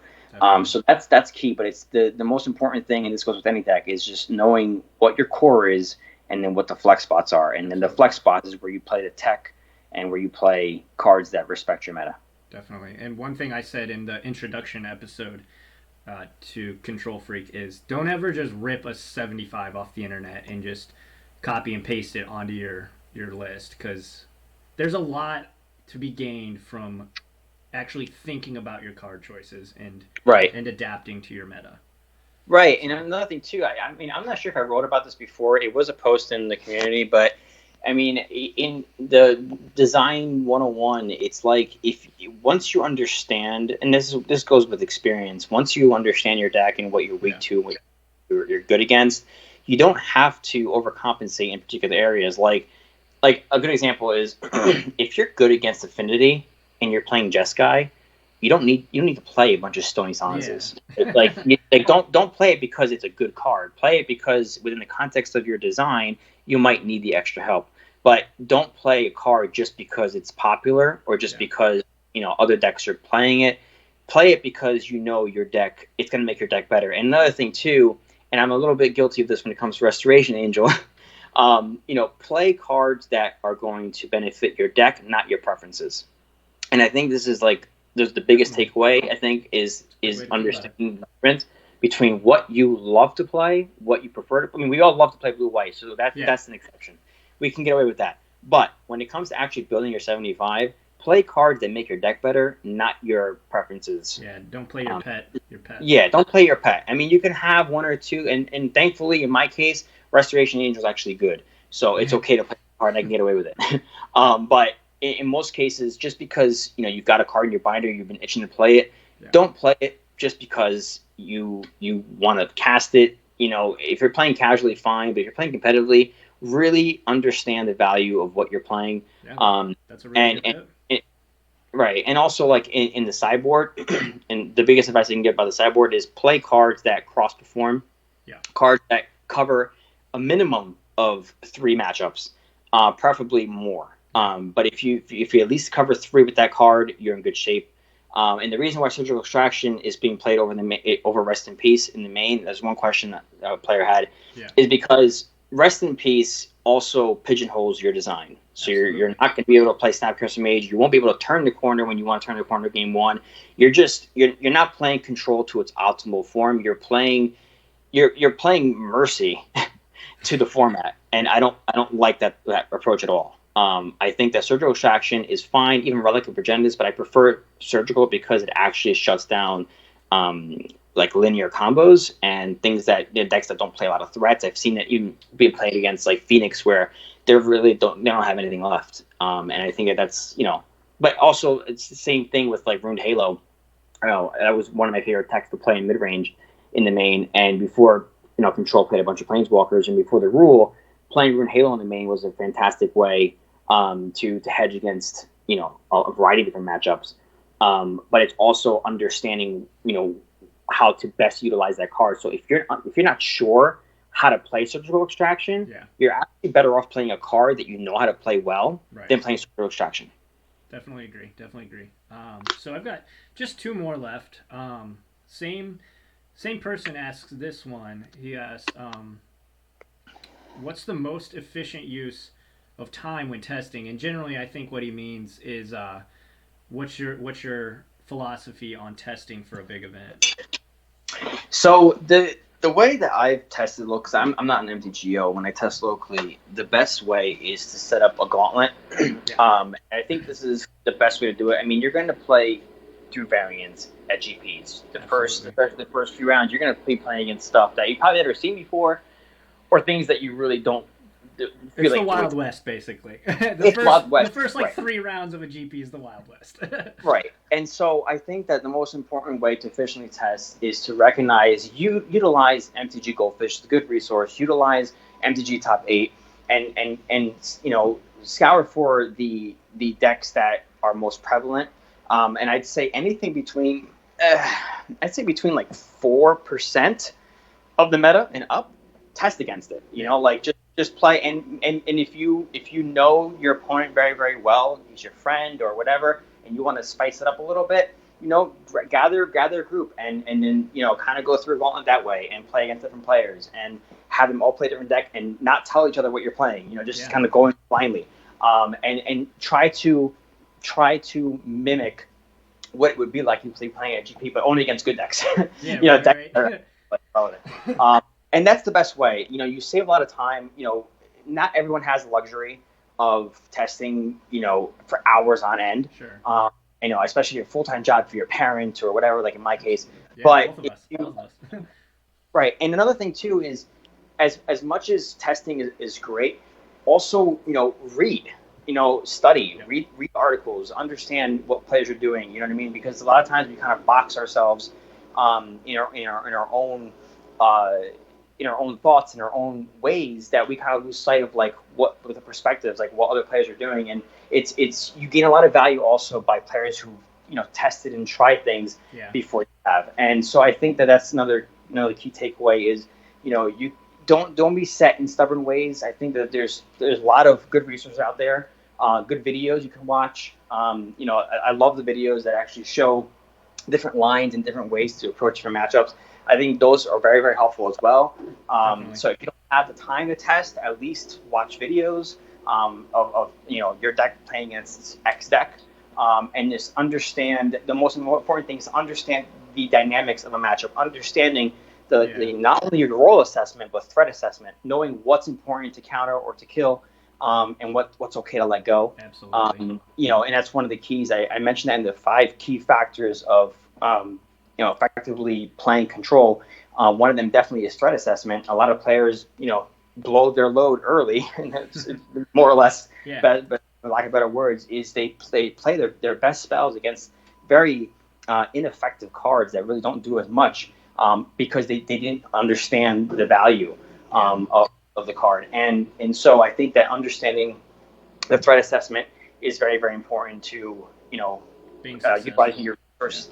So that's key, but it's the most important thing, and this goes with any deck, is just knowing what your core is and then what the flex spots are. And then the flex spots is where you play the tech and where you play cards that respect your meta. Definitely. And one thing I said in the introduction episode to Control Freak is don't ever just rip a 75 off the internet and just copy and paste it onto your list, because there's a lot to be gained from actually thinking about your card choices and adapting to your meta. Right, and another thing too. I mean, I'm not sure if I wrote about this before. It was a post in the community, but I mean, in the Design 101, it's like if once you understand, and this goes with experience. Once you understand your deck and what you're weak to, what you're good against, you don't have to overcompensate in particular areas. Like a good example is if you're good against Affinity and you're playing Jeskai, you don't need to play a bunch of Stony Silences. Yeah. Don't play it because it's a good card. Play it because within the context of your design, you might need the extra help. But don't play a card just because it's popular or just because other decks are playing it. Play it because your deck, it's going to make your deck better. And another thing too, and I'm a little bit guilty of this when it comes to Restoration Angel. Play cards that are going to benefit your deck, not your preferences. And I think this is the biggest takeaway, I think, is understanding the difference between what you love to play, what you prefer to. I mean, we all love to play blue white, so that's an exception. we can get away with that. But when it comes to actually building your 75, play cards that make your deck better, not your preferences. Yeah, don't play your pet. Your pet. Yeah, don't play your pet. I mean, you can have one or two, and thankfully, in my case, Restoration Angel is actually good, so it's okay to play a card and I can get away with it. But in most cases, just because you've got a card in your binder, you've been itching to play it, don't play it just because you want to cast it. If you're playing casually, fine, but if you're playing competitively, really understand the value of what you're playing. Yeah, that's a really good tip. Right, and also like in the sideboard, and the biggest advice you can get about the sideboard is play cards that cross-perform, cards that cover a minimum of 3 matchups, preferably more. But if you at least cover 3 with that card, you're in good shape. And the reason why Surgical Extraction is being played over Rest in Peace in the main, that's one question that a player had, is because Rest in Peace also pigeonholes your design. So you're not going to be able to play Snapcaster Mage. You won't be able to turn the corner when you want to turn the corner game 1. You're not playing Control to its optimal form. You're playing Mercy to the format, and I don't like that approach at all. I think that Surgical Extraction is fine, even Relic of Progenitus, but I prefer Surgical because it actually shuts down like linear combos and things that decks that don't play a lot of threats. I've seen that even be played against like Phoenix, where they don't have anything left. And I think that's but also it's the same thing with like Ruined Halo. That was one of my favorite decks to play in mid range in the main. And before Control played a bunch of Planeswalkers, and before the rule, playing Ruined Halo in the main was a fantastic way to hedge against a variety of different matchups. But it's also understanding how to best utilize that card. So if you're not sure how to play Surgical Extraction, you're actually better off playing a card that you know how to play well than playing Surgical Extraction. Definitely agree. So I've got just 2 more left. Same person asks this one. He asks, what's the most efficient use of time when testing? And generally, I think what he means is, what's your philosophy on testing for a big event? So the way that I've tested locally, because I'm not an MTGO, when I test locally, the best way is to set up a gauntlet. I think this is the best way to do it. I mean, you're going to play through variants at GPs. The first few rounds, you're going to be playing against stuff that you probably never seen before, or things that you really don't. It's the Wild West, basically. The first 3 rounds of a GP is the Wild West. Right. And so I think that the most important way to efficiently test is to recognize, utilize MTG Goldfish, it's a good resource, utilize MTG Top 8, and scour for the decks that are most prevalent. And I'd say anything between, like 4% of the meta and up, test against it. Just play, and if you know your opponent very, very well, he's your friend or whatever, and you want to spice it up a little bit, gather a group and then kind of go through a gauntlet that way and play against different players and have them all play a different deck and not tell each other what you're playing. Kind of going blindly, and try to mimic what it would be like if you playing at GP, but only against good decks. Decks that are relevant. And that's the best way. You save a lot of time. Not everyone has the luxury of testing, for hours on end. Sure. Especially your full-time job for your parent or whatever, like in my case. Yeah, but both of us. Right. And another thing too is, as much as testing is great, also read, study, read articles, understand what players are doing. You know what I mean? Because a lot of times we kind of box ourselves, in our own. In our own thoughts, in our own ways, that we kind of lose sight of like what the perspectives, like what other players are doing, and it's you gain a lot of value also by players who tested and tried things before you have. And so I think that's another key takeaway is you don't be set in stubborn ways. I think that there's a lot of good resources out there, good videos you can watch. I love the videos that actually show different lines and different ways to approach different matchups. I think those are very, very helpful as well. So if you don't have the time to test, at least watch videos of your deck playing against X deck, and just understand the most important thing is to understand the dynamics of a matchup, understanding the not only your role assessment but threat assessment, knowing what's important to counter or to kill, and what's okay to let go. Absolutely. And that's one of the keys. I mentioned that in the 5 key factors of effectively playing control. One of them definitely is threat assessment. A lot of players, blow their load early, and it's more or less, Yeah. but for lack of better words, is they play their best spells against very ineffective cards that really don't do as much, because they didn't understand the value of the card. And so I think that understanding the threat assessment is very, very important to, Being utilizing successful. your resources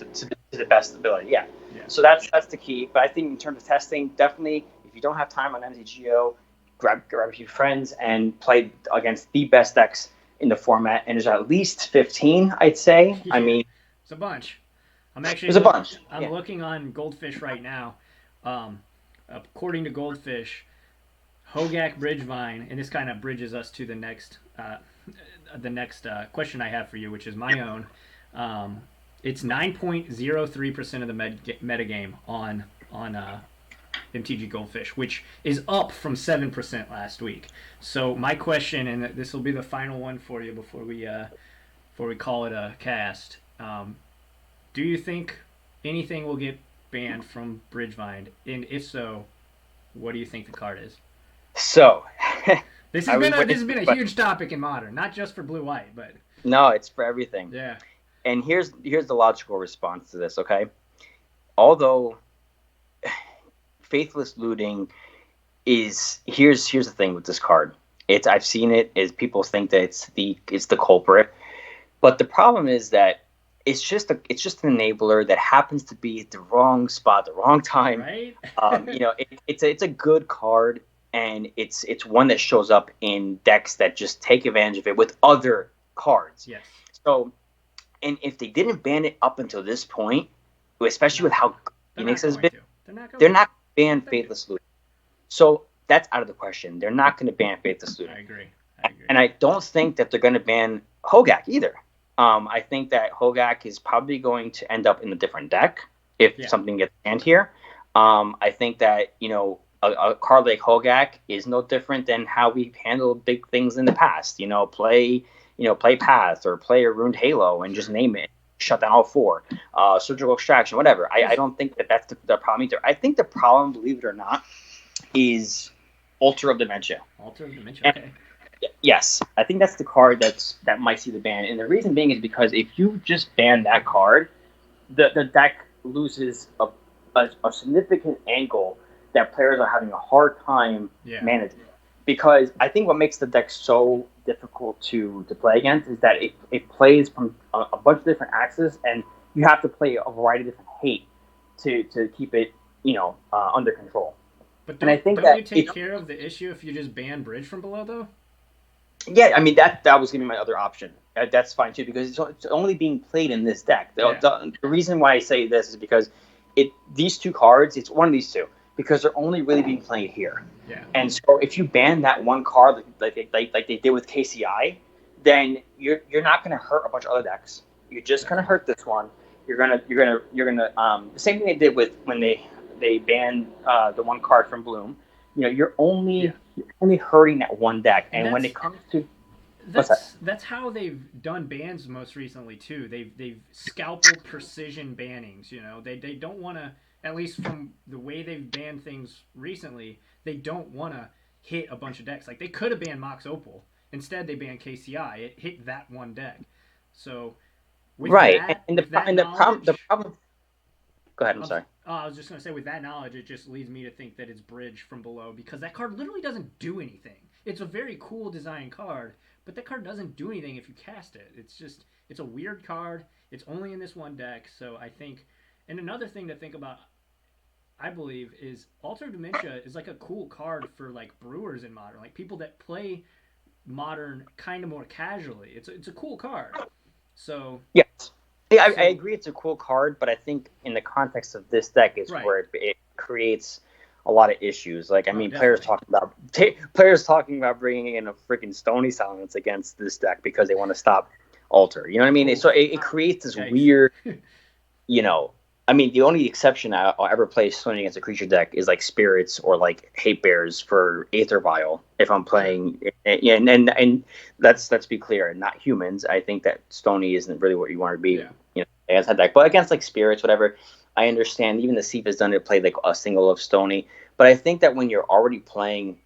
to the best ability. Yeah. Yeah. So that's the key. But I think in terms of testing, definitely, if you don't have time on MTGO, grab a few friends and play against the best decks in the format. And there's at least 15, I'd say. I Yeah. mean, It's a bunch. I'm actually there's a bunch. I'm Yeah. looking on Goldfish right now. Um, According to Goldfish, Hogak Bridgevine, and this kind of bridges us to the next question I have for you, which is my own. It's 9.03% of the metagame on MTG Goldfish, which is up from 7% last week. So my question, and this will be the final one for you before we call it a cast. Do you think anything will get banned from Bridgevine? And if so, what do you think the card is? So This I has was been waiting. a huge topic in Modern, not just for blue white, but No, it's for everything. yeah, And here's the logical response to this. Okay, although faithless looting is here's the thing with this card. I've seen it is people think that it's the culprit, but the problem is that it's just an enabler that happens to be at the wrong spot, the wrong time. right? It's a good card, and it's one that shows up in decks that just take advantage of it with other cards. Yes, So, and if they didn't ban it up until this point, especially with how good they're not Phoenix has going been, to. They're not going they're to. not ban Let them do. faithless looting. So that's out of the question. They're not going to ban faithless looting. I agree. I agree. And I don't think that they're going to ban Hogak either. I think that Hogak is probably going to end up in a different deck if Yeah. something gets banned here. I think that a card like Hogak is no different than how we've handled big things in the past. Play Path or play a Ruined Halo and just name it. Shut down all 4. Surgical Extraction, whatever. I don't think that that's the problem either. I think the problem, believe it or not, is Altar of Dementia. Altar of Dimension. Okay. Yes, I think that's the card that might see the ban, and the reason being is because if you just ban that card, the deck loses a significant angle that players are having a hard time managing. Because I think what makes the deck so difficult to play against is that it plays from a bunch of different axes, and you have to play a variety of different hate to keep it under control. But And I think don't that you take care of the issue if you just ban Bridge from below, though? Yeah, I mean that was gonna be my other option. That's fine too because it's only being played in this deck. The reason why I say this is because these 2 cards, it's one of these 2 because they're only really being played here. Yeah. And so if you ban that one card like they did with KCI, then you're not gonna hurt a bunch of other decks. You're just gonna hurt this one. You're gonna the same thing they did with when they banned the one card from Bloom. You're only hurting that one deck, and when it comes to that's how they've done bans most recently too. They've scalpel precision bannings. They don't want to, at least from the way they've banned things recently, they don't want to hit a bunch of decks. Like they could have banned Mox Opal, instead they banned KCI. It hit that one deck. So with that, and with that knowledge, the problem. Go ahead. I'm sorry. I was just going to say, with that knowledge, it just leads me to think that it's Bridge from below because that card literally doesn't do anything. It's a very cool design card, but that card doesn't do anything if you cast it. It's a weird card. It's only in this one deck, so I think. And another thing to think about, I believe, is Altar of Dementia is like a cool card for like brewers in Modern, like people that play Modern kind of more casually. It's a cool card. So yes. Yeah, I agree. It's a cool card, but I think in the context of this deck is where it creates a lot of issues. Like, I mean, players talking about bringing in a freaking Stony Silence against this deck because they want to stop Altar. You know what I mean? So it creates this weird, I mean, the only exception I'll ever play Stony against a creature deck is like spirits or like hate bears for Aether Vial. If I'm Sure. playing, and let's be clear, not humans. I think that Stony isn't really what you want to be, Yeah. against that deck. But against like spirits, whatever, I understand. Even the Thief has done it, played like a single of Stony. But I think that when you're already playing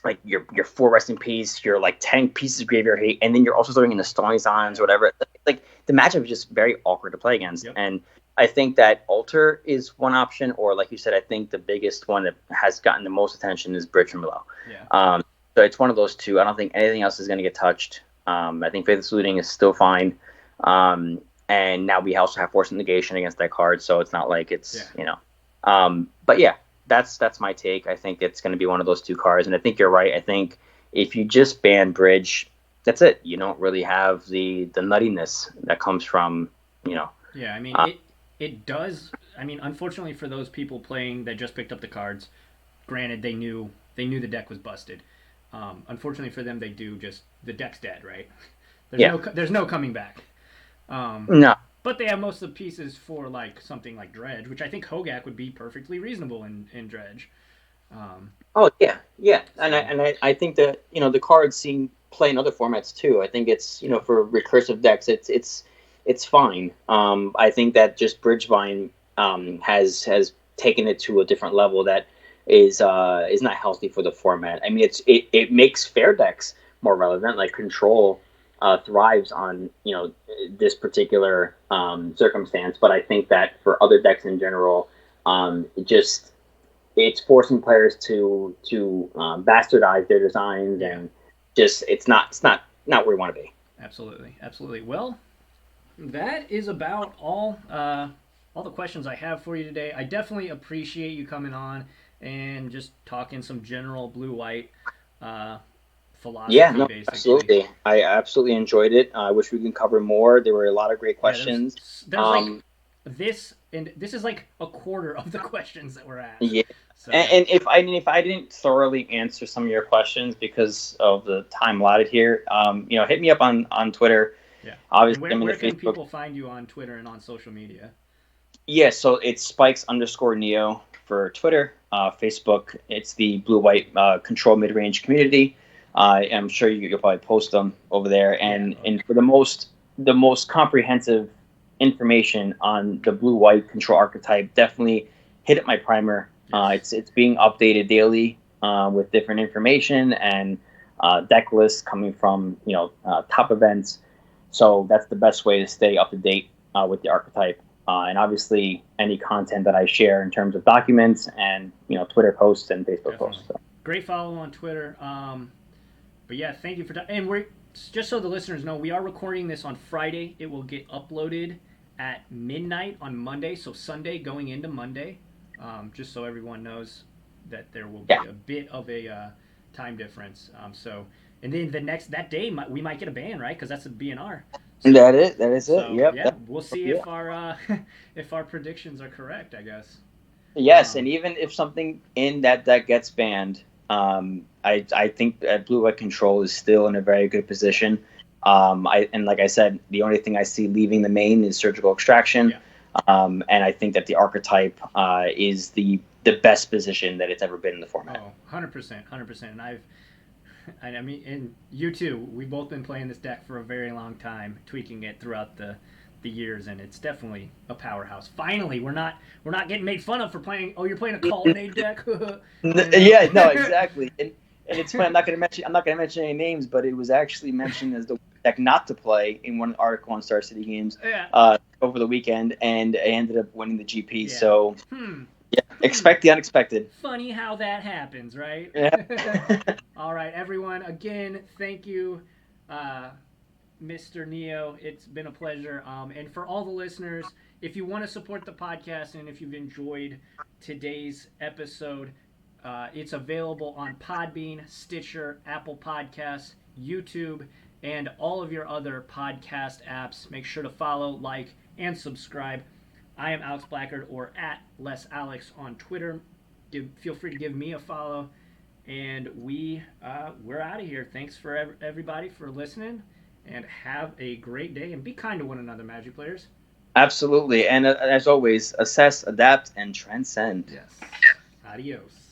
like your four rest in peace, your like 10 pieces of graveyard hate, and then you're also throwing in the Stony Signs or whatever. Like the matchup is just very awkward to play against. Yep. And I think that Alter is one option, or like you said, I think the biggest one that has gotten the most attention is Bridge from Below. Yeah. So it's one of those two. I don't think anything else is going to get touched. I think Faithless Looting is still fine. And now we also have Force of Negation against that card, so it's not like it's, but yeah, that's my take. I think it's going to be one of those two cards, and I think you're right. I think if you just ban Bridge, that's it. You don't really have the nuttiness that comes from. Yeah, I mean it does. I mean, unfortunately for those people playing that just picked up the cards, granted they knew the deck was busted. Unfortunately for them, they do just the deck's dead, right? There's no coming back. No. But they have most of the pieces for like something like Dredge, which I think Hogak would be perfectly reasonable in Dredge. Oh yeah, and So I think that the cards seen play in other formats too. I think it's for recursive decks, it's fine. I think that just Bridgevine has taken it to a different level that is not healthy for the format. I mean, it makes fair decks more relevant. Like Control thrives on this particular circumstance, but I think that for other decks in general, it's forcing players to bastardize their designs, yeah, and just it's not where we want to be. absolutely, absolutely. Well, that is about all the questions I have for you today. I definitely appreciate you coming on and just talking some general blue white uh, Yeah, philosophy, no, basically. absolutely. I absolutely enjoyed it. I wish we could cover more. There were a lot of great Yeah, questions. there's like this, and this is like a quarter of the questions that were asked. Yeah, So and if I didn't thoroughly answer some of your questions because of the time allotted here, hit me up on Twitter. yeah, and Obviously, where I'm in the where can Facebook. people find you on Twitter and on social media? Yeah, so it's spikes_neo for Twitter. Facebook, it's the blue white control mid range community. I'm sure you'll probably post them over there. Yeah, And for the most comprehensive information on the blue white control archetype, definitely hit up my primer. yes, It's being updated daily with different information and deck lists coming from top events. So that's the best way to stay up to date with the archetype. And obviously, any content that I share in terms of documents and Twitter posts and Facebook posts. definitely. So. Great follow on Twitter. But yeah, thank you for that. And we're just so the listeners know, we are recording this on Friday. It will get uploaded at midnight on Monday, so Sunday going into Monday. Just so everyone knows that there will Yeah, be a bit of a time difference. And then that day we might get a ban, right? Because that's a BNR. that So it. That is it. so Yep. yeah, That, we'll see yeah. if our predictions are correct. I guess. Yes, and Um, even if something in that deck gets banned, I think that blue white control is still in a very good position. And like I said, the only thing I see leaving the main is surgical extraction. yeah. And I think that the archetype is the best position that it's ever been in the format. Oh, 100%, 100%. I mean, and you too. We've both been playing this deck for a very long time, tweaking it throughout the years, and it's definitely a powerhouse. Finally, we're not getting made fun of for playing. Oh, you're playing a Colonnade deck, Yeah, no, exactly. And it's funny. I'm not gonna mention any names, but it was actually mentioned as the deck not to play in one article on Star City Games Yeah, over the weekend, and I ended up winning the GP. yeah. So Hmm. yeah, Hmm. expect the unexpected. Funny how that happens, right? Yeah. All right, everyone. Again, thank you, uh, Mr. Neo. It's been a pleasure. And for all the listeners, if you want to support the podcast and if you've enjoyed today's episode, it's available on Podbean, Stitcher, Apple Podcasts, YouTube, and all of your other podcast apps. Make sure to follow, like, and subscribe. I am Alex Blackard or at LessAlex on Twitter. Feel free to give me a follow. And we're out of here. Thanks for everybody for listening, and have a great day. And be kind to one another, Magic players. Absolutely. And as always, assess, adapt, and transcend. Yes. Adios.